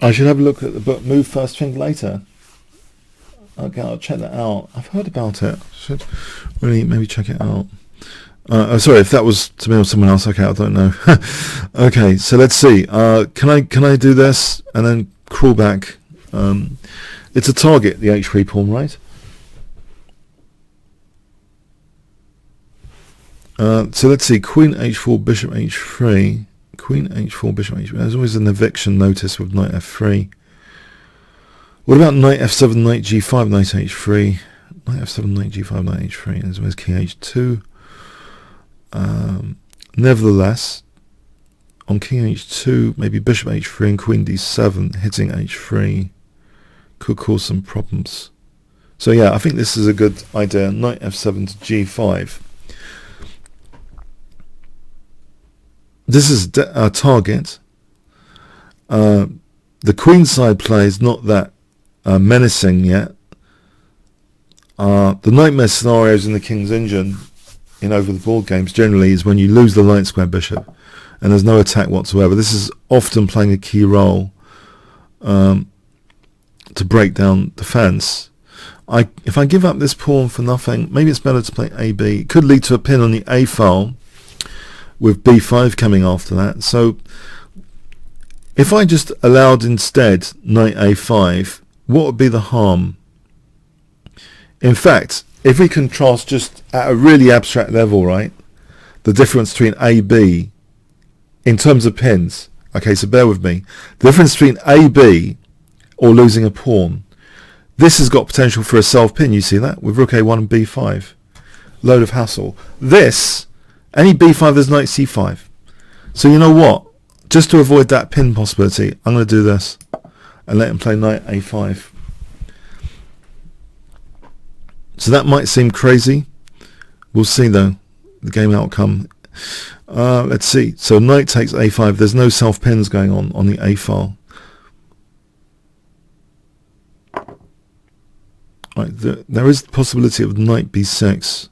I should have a look at the book Move First, Think Later. Okay, I'll check that out. I've heard about it. Should really maybe check it out. Sorry, if that was to me or someone else. Okay, I don't know. Okay, so let's see. Can I do this and then crawl back? It's a target, the h3 pawn, right? So let's see. Queen h4, bishop h3. Queen h4, bishop h3. There's always an eviction notice with knight f3. What about knight f7, knight g5, knight h3? Knight f7, knight g5, knight h3. There's always king h2. Nevertheless, on king h2, maybe bishop h3 and queen d7, hitting h3 could cause some problems. So yeah, I think this is a good idea. Knight f7 to g5. This is a target. The queen side play is not that menacing yet. The nightmare scenarios in the King's Engine in over the board games generally is when you lose the light square bishop and there's no attack whatsoever. This is often playing a key role to break down defense. If I give up this pawn for nothing, maybe it's better to play AB. It could lead to a pin on the A file with b5 coming after that. So if I just allowed instead knight a5, what would be the harm? In fact, if we contrast just at a really abstract level, right, the difference between AB in terms of pins, okay, so bear with me, the difference between AB or losing a pawn, this has got potential for a self-pin, you see that, with rook a1 and b5. Load of hassle. This, any b5, there's knight c5. So you know what? Just to avoid that pin possibility, I'm going to do this and let him play knight a5. So that might seem crazy. We'll see though, the game outcome. Let's see. So knight takes a5. There's no self-pins going on the a file. Right, there is the possibility of knight b6.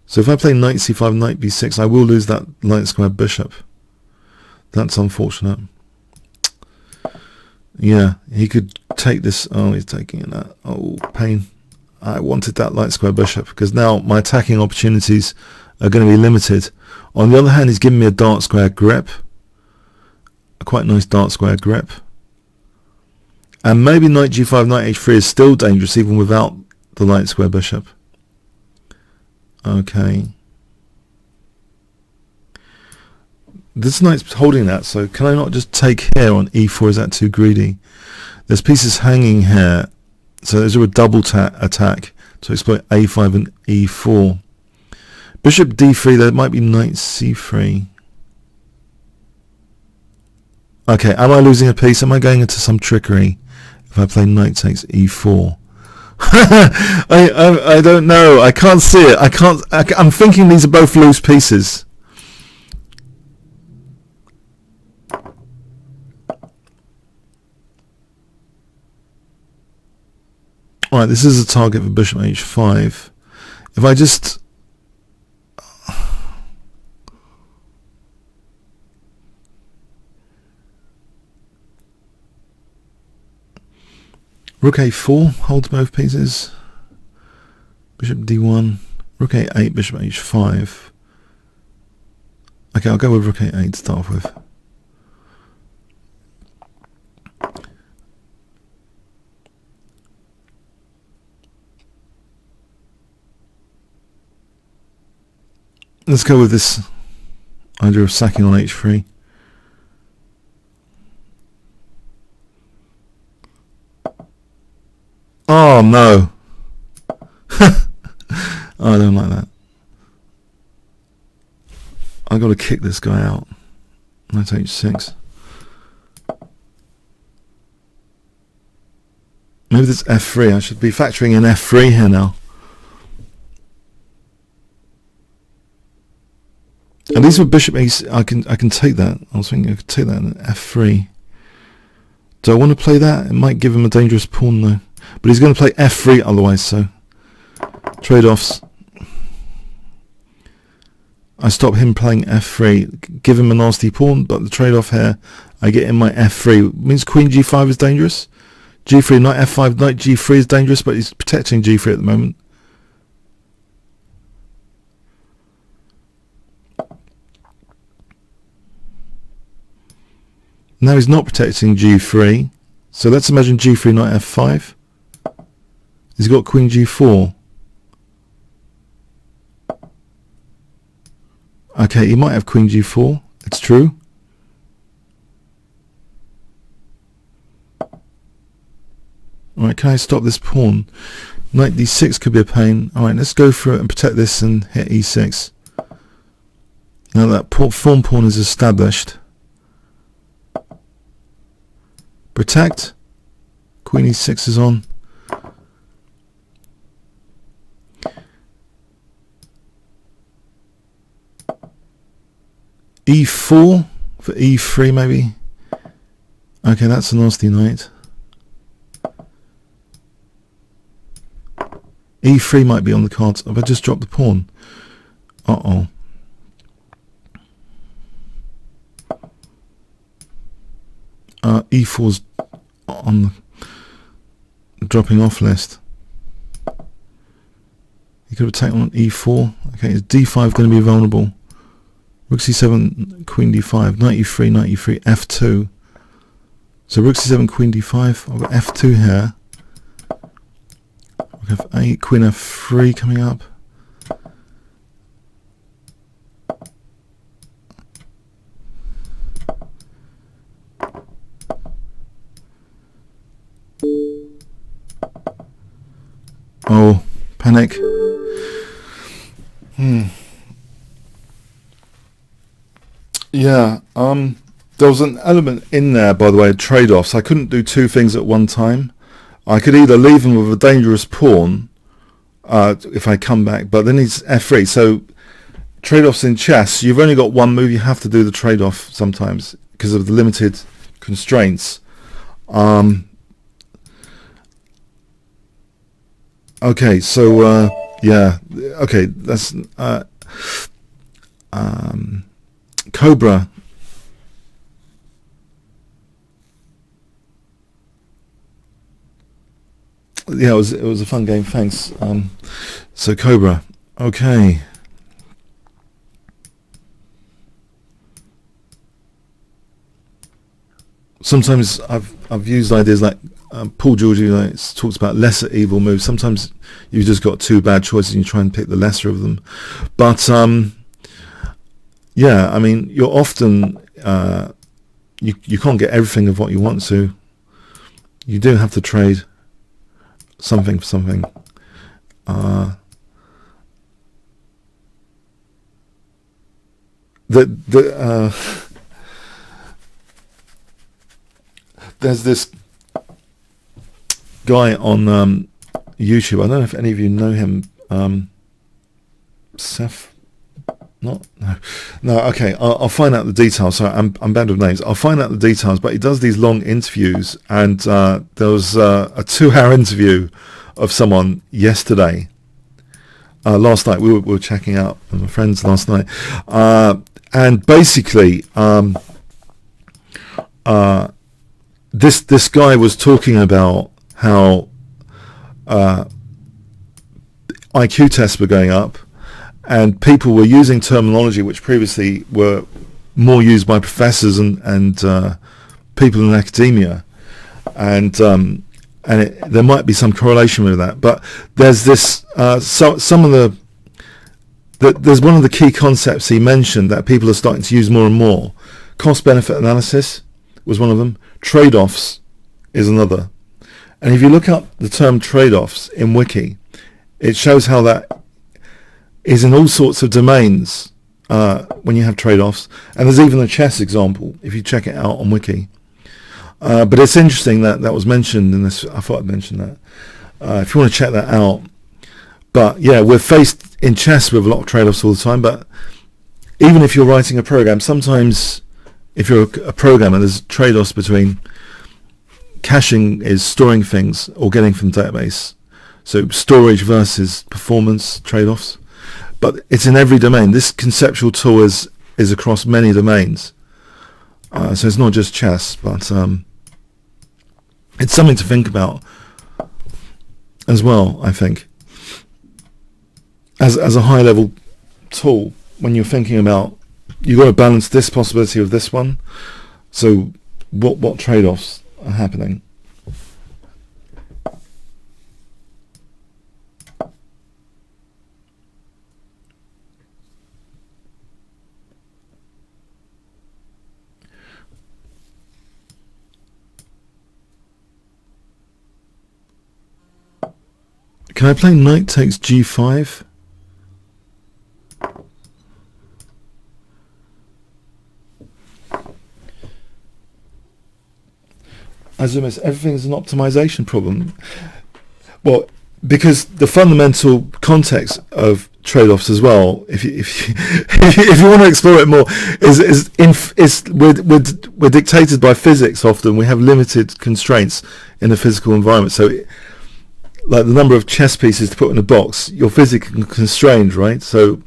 So if I play knight c5, knight b6, I will lose that light square bishop. That's unfortunate. Yeah, he could take this. Oh, he's taking it. That. Oh, pain. I wanted that light square bishop because now my attacking opportunities are going to be limited. On the other hand, he's giving me a dark square grip. A quite nice dark square grip. And maybe knight g5, knight h3 is still dangerous even without the light square bishop. Okay. This knight's holding that, so can I not just take here on e4? Is that too greedy? There's pieces hanging here, so there's a double attack to exploit a5 and e4. Bishop d3, there might be knight c3. Okay, am I losing a piece? Am I going into some trickery if I play knight takes e4? I don't know. I can't see it. I'm thinking these are both loose pieces. Alright, this is a target for bishop h5. If I just... Rook a4 holds both pieces. Bishop d1. Rook a8, bishop h5. Okay, I'll go with rook a8 to start off with. Let's go with this idea of sacking on h3. Oh no! I don't like that. I got to kick this guy out. Knight h6. Maybe this f3. I should be factoring in f3 here now. At least with bishop a6, I can take that. I was thinking I could take that in f3. Do I want to play that? It might give him a dangerous pawn though. But he's going to play f3 otherwise, so trade-offs. I stop him playing f3, give him a nasty pawn, but the trade-off here, I get in my f3. Means queen g5 is dangerous. g3, knight f5, knight g3 is dangerous, but he's protecting g3 at the moment. Now he's not protecting g3, so let's imagine g3, knight f5. He's got queen g4. Okay, he might have queen g4, it's true. Alright, can I stop this pawn? Knight d6 could be a pain. Alright, let's go for it and protect this and hit e6. Now that pawn is established. Protect. Queen e6 is on. e4 for e3 maybe. Okay, that's a nasty knight. e3 might be on the cards. Have I just dropped the pawn? Uh-oh. E4's on the dropping off list. He could have taken on e4. Okay, is d5 going to be vulnerable? Rook c7, queen d5, knight e3, knight e3, f2. So rook c7, queen d5. I've got f2 here. Rook f8, queen f3 coming up. Oh, panic. Yeah, there was an element in there, by the way, of trade-offs. I couldn't do two things at one time. I could either leave him with a dangerous pawn if I come back, but then he's f3. So trade-offs in chess, you've only got one move. You have to do the trade-off sometimes because of the limited constraints. Okay, so yeah, okay, that's Cobra. Yeah, it was a fun game. Thanks. So Cobra. Okay. Sometimes I've used ideas like Paul George talks about lesser evil moves. Sometimes you've just got two bad choices and you try and pick the lesser of them. But yeah, I mean, you're often you can't get everything of what you want to. You do have to trade something for something. There's this guy on YouTube. I don't know if any of you know him. Seth. No. Okay, I'll find out the details. Sorry, I'm bad with names. I'll find out the details. But he does these long interviews, and there was a 2-hour interview of someone yesterday. Last night we were checking out with my friends last night, and basically, this guy was talking about how IQ tests were going up, and people were using terminology which previously were more used by professors and people in academia, and there might be some correlation with that. But there's this some of there's one of the key concepts he mentioned that people are starting to use more and more. Cost-benefit analysis was one of them. Trade-offs is another. And if you look up the term trade-offs in Wiki, it shows how that is in all sorts of domains when you have trade-offs. And there's even a chess example, if you check it out on Wiki. But it's interesting that was mentioned in this. I thought I'd mention that. If you want to check that out. But yeah, we're faced in chess with a lot of trade-offs all the time. But even if you're writing a program, sometimes if you're a programmer, there's trade-offs between caching is storing things or getting from the database. So storage versus performance trade-offs. But it's in every domain. This conceptual tool is across many domains. So it's not just chess, but it's something to think about as well, I think. As a high-level tool, when you're thinking about, you've got to balance this possibility with this one. So what trade-offs are happening? Can I play knight takes g5? As almost everything's an optimization problem. Well, because the fundamental context of trade-offs as well, if you want to explore it more, we're dictated by physics often. We have limited constraints in the physical environment. So, like the number of chess pieces to put in a box, you're physically constrained, right? So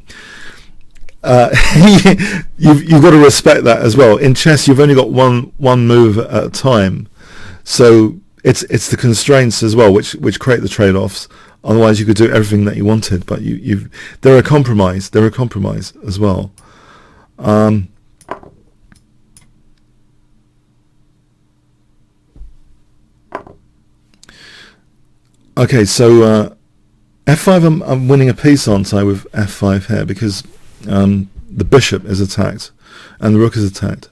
you've got to respect that as well. In chess, you've only got one move at a time. So it's the constraints as well which create the trade-offs. Otherwise, you could do everything that you wanted, but they're a compromise. They're a compromise as well. Okay, so f5. I'm winning a piece, aren't I, with f5 here because the bishop is attacked and the rook is attacked.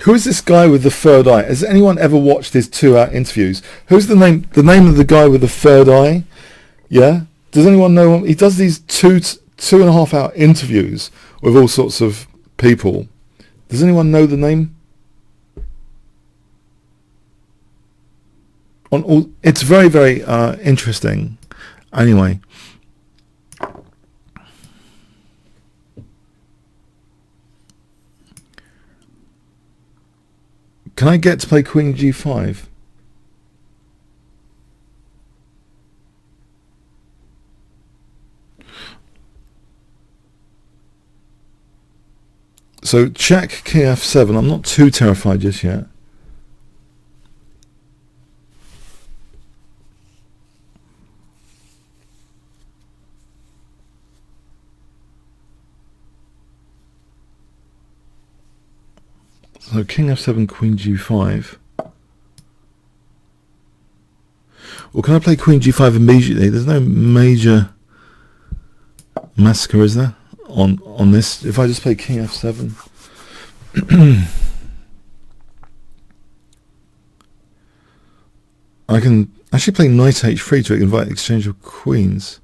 Who is this guy with the third eye? Has anyone ever watched his 2-hour interviews? Who's the name? The name of the guy with the third eye? Yeah. Does anyone know him? He does these 2.5 hour interviews with all sorts of people. Does anyone know the name? It's very, very interesting. Anyway. Can I get to play Queen G5? So check King F7. I'm not too terrified just yet. So King F7, Queen G5. Or can I play Queen G5 immediately? There's no major massacre, is there, on this? If I just play King F7. I can actually play Knight H3 to invite exchange of queens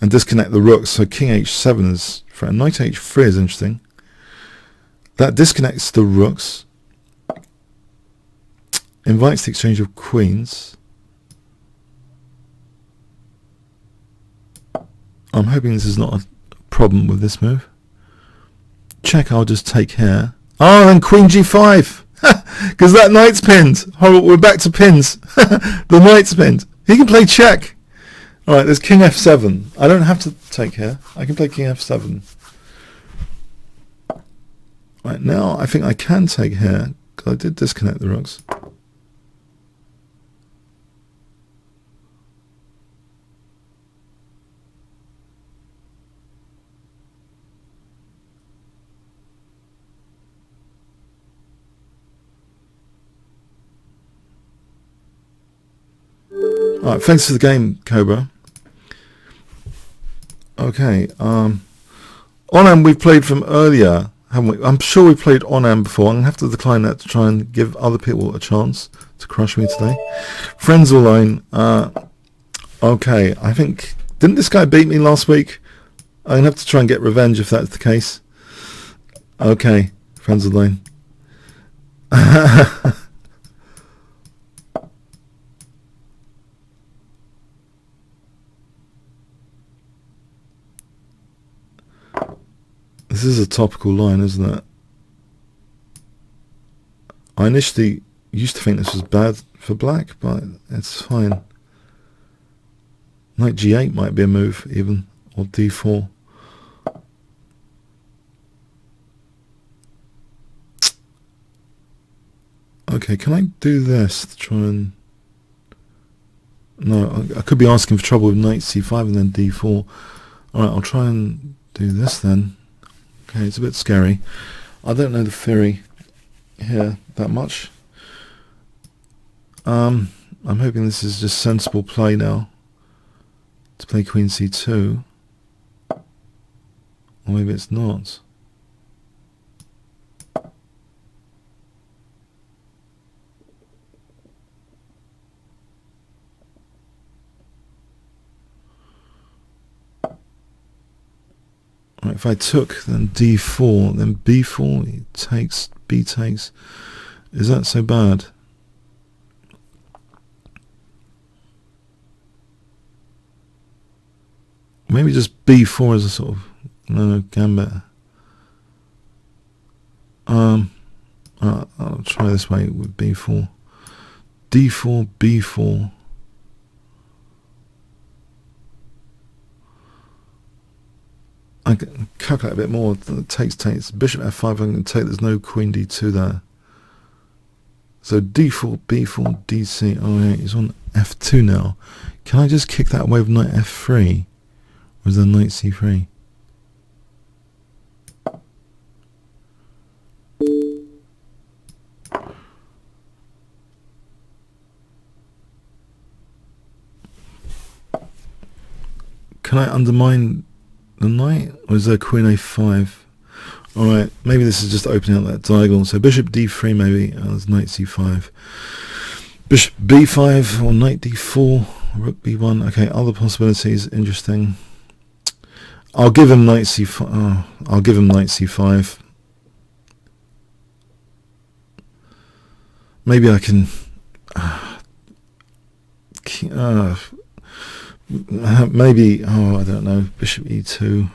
and disconnect the rooks. So King H7 is for Knight H3 is interesting. That disconnects the rooks, invites the exchange of queens. I'm hoping this is not a problem with this move. Check, I'll just take here. Oh, and Queen G5! Because that knight's pinned. Oh, we're back to pins. The knight's pinned. He can play check. Alright, there's king f7. I don't have to take here. I can play king f7. Right, now I think I can take here, because I did disconnect the rooks. Alright, thanks for the game, Cobra. Okay, Onam we've played from earlier, haven't we? I'm sure we played Onam before. I'm going to have to decline that to try and give other people a chance to crush me today. Friends online, okay, I think, didn't this guy beat me last week? I'm going to have to try and get revenge if that's the case. Okay, friends online. This is a topical line, isn't it? I initially used to think this was bad for black, but it's fine. Knight g8 might be a move, even, or d4. Okay, can I do this to try and... No, I could be asking for trouble with knight c5 and then d4. Alright, I'll try and do this then. Okay, it's a bit scary. I don't know the theory here that much. I'm hoping this is just sensible play now. To play queen c2. Or maybe it's not. Right, if I took, then d4, then b4, he takes, b takes. Is that so bad? Maybe just b4 as a sort of gambit. I'll try this way with b4. d4, b4. I can calculate a bit more. Takes. Bishop f5, I'm going to take, there's no queen d2 there. So d4, b4, dc. Oh yeah, he's on f2 now. Can I just kick that away with knight f3? Or is there knight c3? Can I undermine the knight, or is there queen a5? Alright, maybe this is just opening up that diagonal. So bishop d3 maybe, there's knight c5. Bishop b5 or knight d4, rook b1. Okay, other possibilities, interesting. I'll give him knight c5. Oh, I'll give him knight c5. Maybe I can... maybe, I don't know, bishop e2.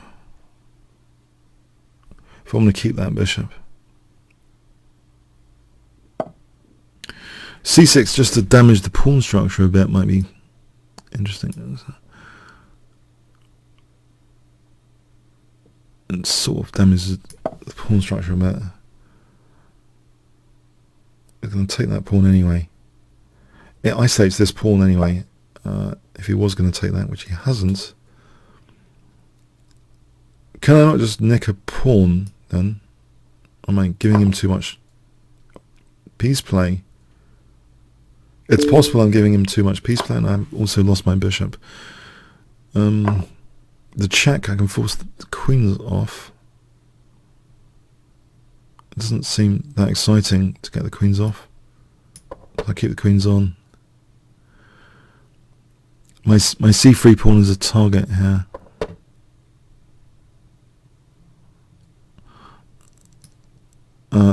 If I want to keep that bishop. c6 just to damage the pawn structure a bit might be interesting. And sort of damages the pawn structure a bit. I'm going to take that pawn anyway. It isolates this pawn anyway. If he was going to take that, which he hasn't. Can I not just nick a pawn then? Am I giving him too much piece play? It's possible I'm giving him too much piece play, and I've also lost my bishop. The check, I can force the queens off. It doesn't seem that exciting to get the queens off. I keep the queens on. My c3 pawn is a target here.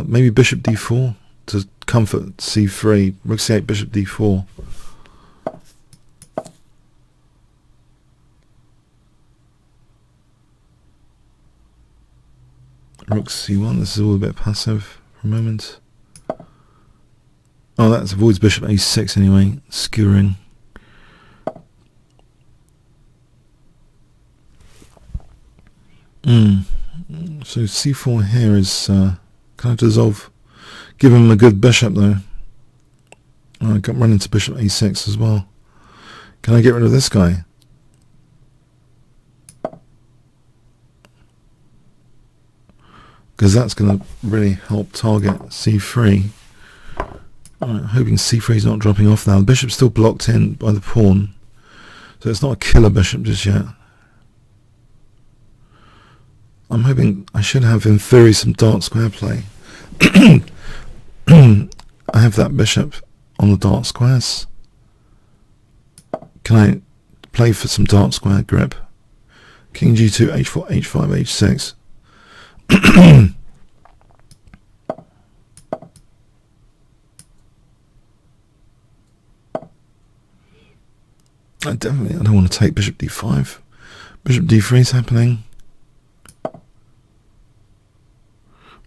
Maybe bishop d4 to comfort c3. Rook c8, bishop d4. Rook c1. This is all a bit passive for a moment. Oh, that avoids bishop a6 anyway. Skewering. So c4 here is can I dissolve? Give him a good bishop though. I got run into bishop a6 as well. Can I get rid of this guy? Because that's going to really help target c3. Alright, hoping c3 is not dropping off now. The bishop's still blocked in by the pawn, so it's not a killer bishop just yet. I'm hoping I should have, in theory, some dark square play. I have that bishop on the dark squares. Can I play for some dark square grip? King g2, h4, h5, h6. I don't want to take bishop d5. Bishop d3 is happening.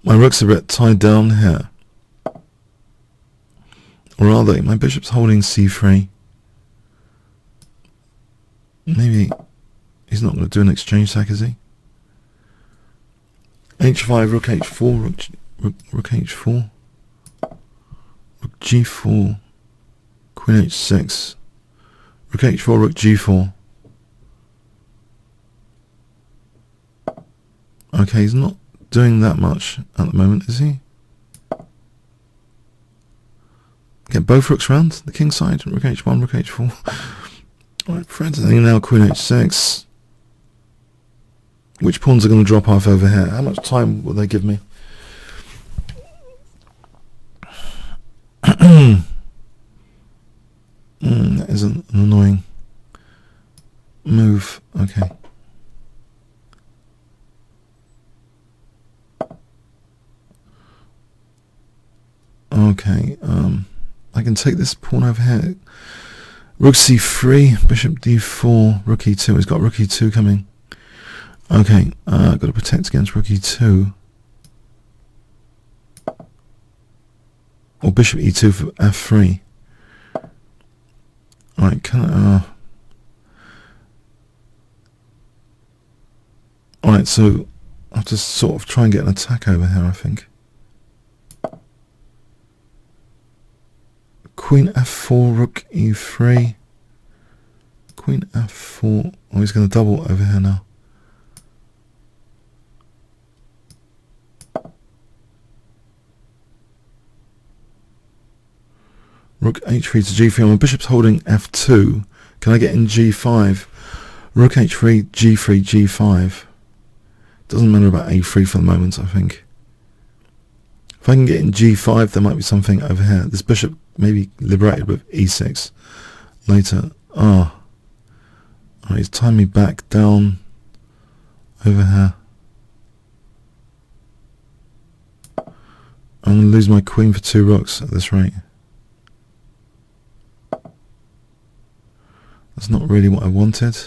My rook's a bit tied down here. Or are they? My bishop's holding c3. Maybe he's not going to do an exchange sack, is he? h5, rook h4, rook h4, rook g4, queen h6, rook h4, rook g4. Okay, he's not doing that much at the moment, is he? Get both rooks round the king side, rook h1, rook h4. Right, friends, I think now queen h6. Which pawns are going to drop off over here? How much time will they give me? That is an annoying move. Okay. Okay, I can take this pawn over here. Rook c3, bishop d4, rook e2. He's got rook e2 coming. Okay, got to protect against rook e2. Or bishop e2 for f3. Alright, can I... Alright, so I have to sort of try and get an attack over here, I think. Queen f4, rook e3. Queen f4. Oh, he's going to double over here now. Rook h3 to g3. My bishop's holding f2. Can I get in g5? Rook h3, g3, g5. Doesn't matter about a3 for the moment, I think. If I can get in g5, there might be something over here. This bishop may be liberated with e6 later. Ah. Oh, he's tying me back down over here. I'm going to lose my queen for 2 rooks at this rate. That's not really what I wanted.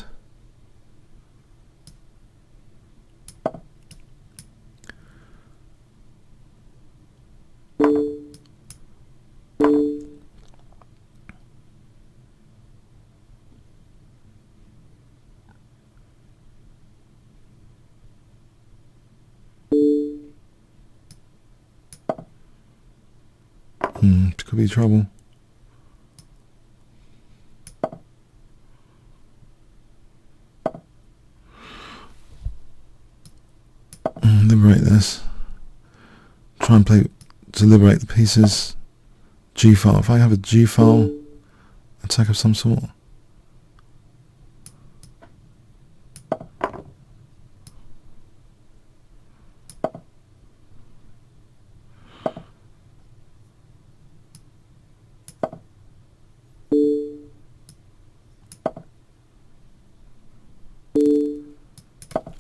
Could be trouble. Liberate this. Try and play to liberate the pieces. G file. If I have a G file attack of some sort.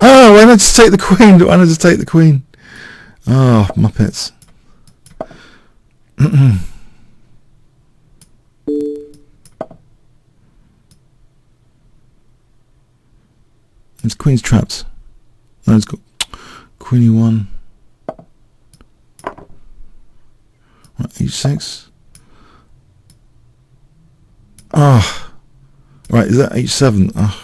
Oh, why not just take the queen? Why not just take the queen? Oh, Muppets. His queen's trapped. No, it's got queen e1. Right, h6. Ah, oh. Right, is that h7? Oh.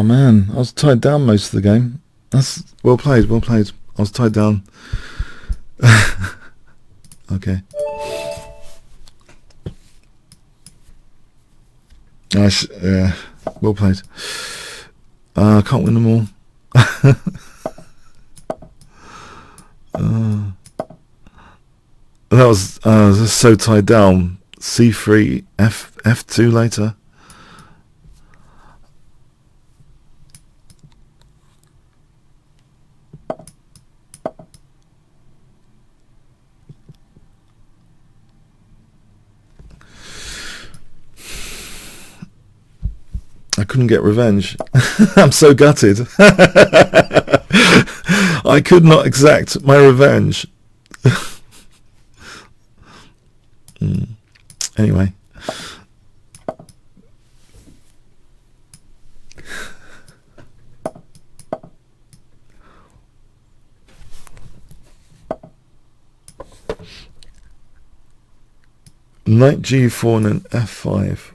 Oh man, I was tied down most of the game. That's well played, well played. I was tied down. Okay. Yeah, well played. I can't win them all. That was just so tied down. C3, F2 later. I couldn't get revenge. I'm so gutted. I could not exact my revenge. Anyway. Knight G4 and then F5.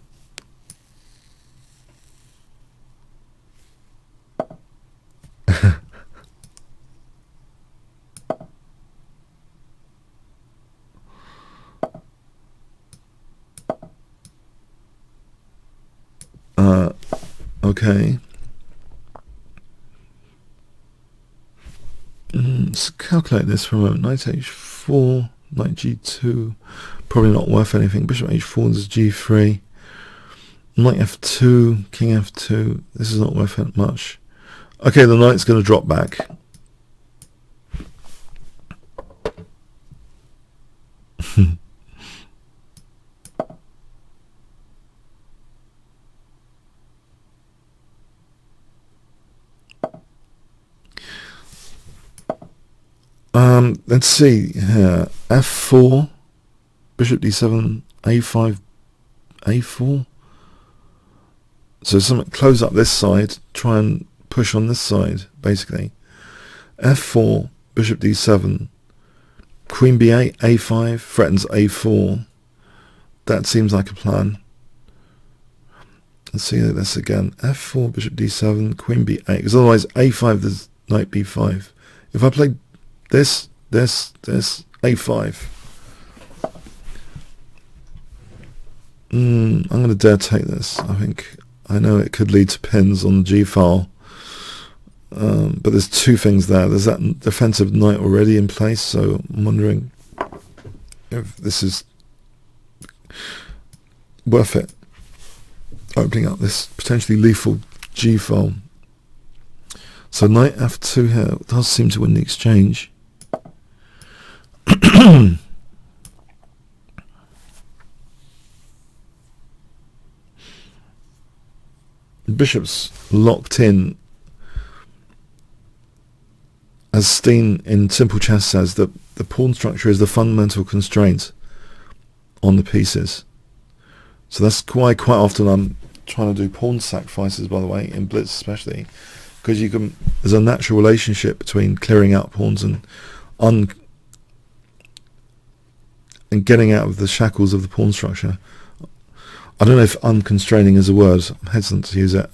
Okay. Let's calculate this for a moment. Knight H4, Knight G2, probably not worth anything. Bishop H4 is G3. Knight F2, King F2. This is not worth it much. Okay, the knight's going to drop back. Let's see here. F4, Bishop D7, A5, A4. So something close up this side, try and push on this side, basically. F4, Bishop D7, Queen B8, A5, threatens A4. That seems like a plan. Let's see this again. F4, Bishop D7, Queen B8, because otherwise A5, there's Knight B5. If I play this, A5. I'm going to dare take this. I know it could lead to pins on the G file, but there's two things there. There's that defensive knight already in place, so I'm wondering if this is worth it, opening up this potentially lethal G file. So Knight F2 here does seem to win the exchange. Bishop's locked in. As Steen in Simple Chess says, that the pawn structure is the fundamental constraint on the pieces. So that's why quite often I'm trying to do pawn sacrifices, by the way, in Blitz especially, because there's a natural relationship between clearing out pawns and getting out of the shackles of the pawn structure. I don't know if unconstraining is a word. I'm hesitant to use it.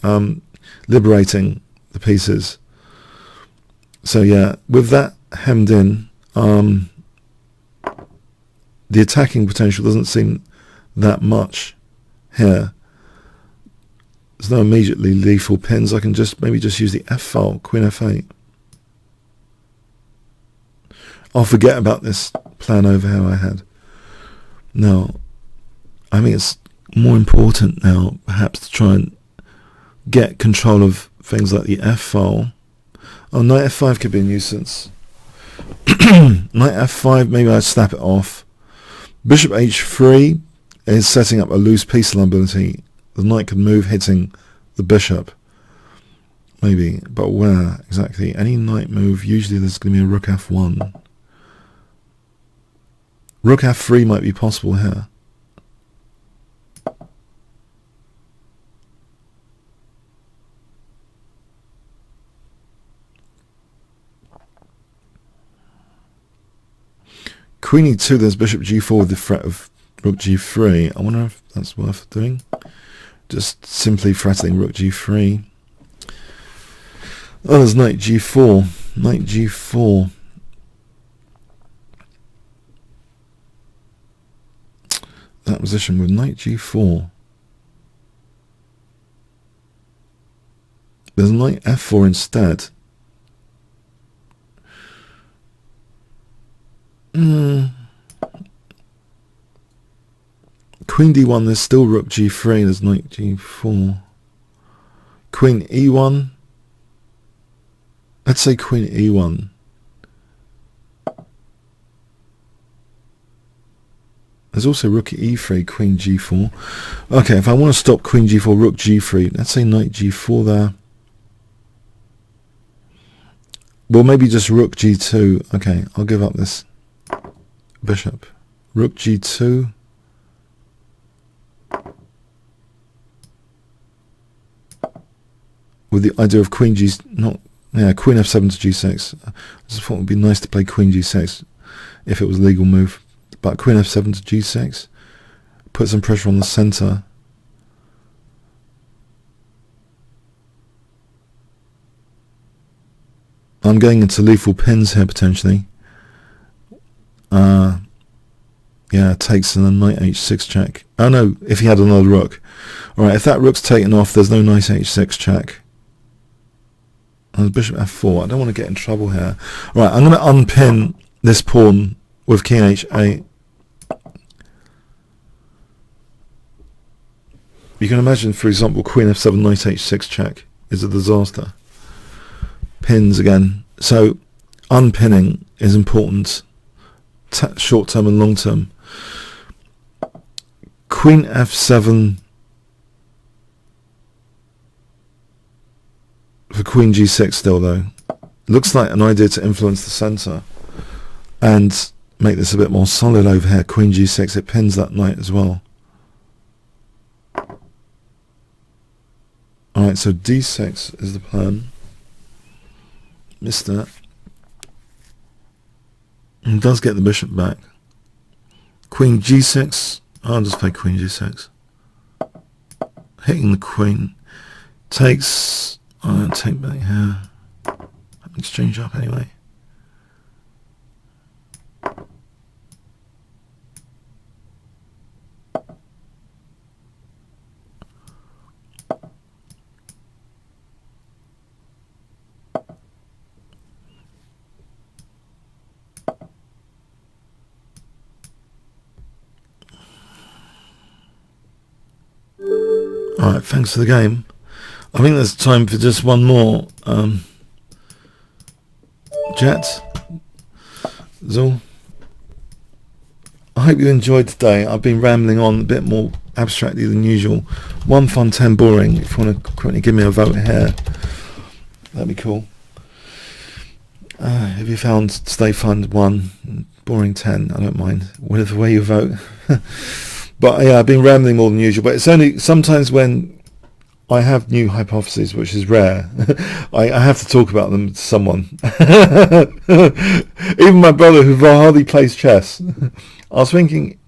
Liberating the pieces. So yeah, with that hemmed in, the attacking potential doesn't seem that much here. There's no immediately lethal pins. I can maybe just use the F file, Queen F8. I'll forget about this plan over here I had. No, I think it's more important now perhaps to try and get control of things like the F file. Oh, Knight F5 could be a nuisance. Knight F5, maybe I'd snap it off. Bishop H3 is setting up a loose piece liability. The knight could move hitting the bishop. Maybe, but where exactly? Any knight move, usually there's going to be a rook F1. Rook F3 might be possible here. Queen E2, there's Bishop G4 with the threat of Rook G3. I wonder if that's worth doing. Just simply threatening Rook G3. Oh, there's knight g4. Knight g4. That position with knight g4. There's knight f4 instead. Queen d1, there's still rook g3, there's knight g4. Queen e1. Let's say queen e1. There's also rook e3, queen g4. Okay, if I want to stop queen g4, rook g3, let's say knight g4 there. Well, maybe just rook g2. Okay, I'll give up this bishop. Rook g2. With the idea of queen queen f7 to g6. I just thought it would be nice to play queen g6 if it was a legal move. But queen f7 to g6, put some pressure on the center. I'm going into lethal pins here potentially. Yeah, takes and then knight h6 check. Oh no, if he had another rook. Alright, if that rook's taken off, there's no knight h6 check. And bishop f4. I don't want to get in trouble here. Right, I'm going to unpin this pawn with king h8. You can imagine, for example, queen f7, knight h6 check is a disaster. Pins again. So unpinning is important, short term and long term. Queen f7 for queen g6 still though. Looks like an idea to influence the center and make this a bit more solid over here. Queen g6, it pins that knight as well. Alright, so d6 is the plan. Missed that. And does get the bishop back. Queen g6. I'll just play queen g6. Hitting the queen. Takes. I'll take back here. Exchange up anyway. Alright, thanks for the game. I think there's time for just one more. Jet. Zul. I hope you enjoyed today. I've been rambling on a bit more abstractly than usual. 1 fun, 10 boring. If you want to quickly give me a vote here, that'd be cool. If you found stay fun 1, boring 10, I don't mind. Whatever way you vote. But yeah, I've been rambling more than usual. But it's only sometimes when I have new hypotheses, which is rare, I have to talk about them to someone. Even my brother, who hardly plays chess. I was thinking,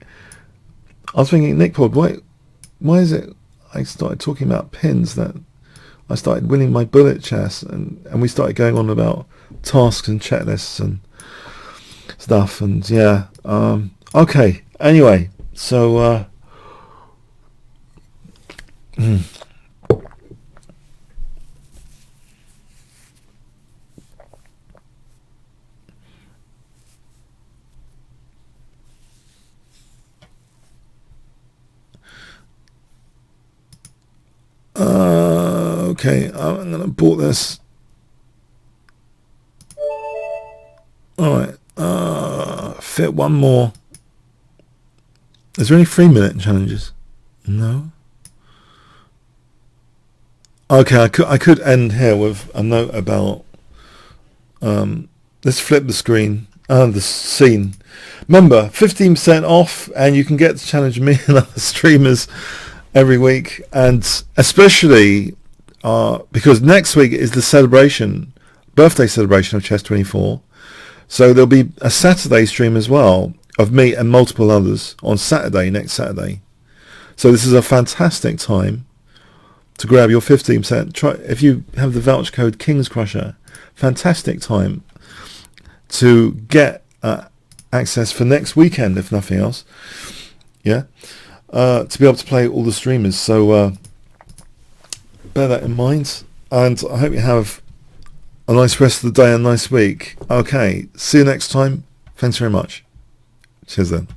Nick Pod, why is it I started talking about pins that I started winning my bullet chess, and we started going on about tasks and checklists and stuff, and yeah, okay. Anyway, so okay, I'm gonna port this. Alright, fit one more. Is there any 3-minute challenges? No. Okay, I could end here with a note about let's flip the screen, the scene. Remember, 15% off, and you can get to challenge me and other streamers every week, and especially because next week is the birthday celebration of Chess24. So there'll be a Saturday stream as well of me and multiple others on Saturday, next Saturday. So this is a fantastic time to grab your 15%. Try if you have the voucher code Kingscrusher. Fantastic time to get access for next weekend, if nothing else. Yeah, to be able to play all the streamers. So bear that in mind, and I hope you have a nice rest of the day and a nice week. Okay, see you next time. Thanks very much. Cheers then.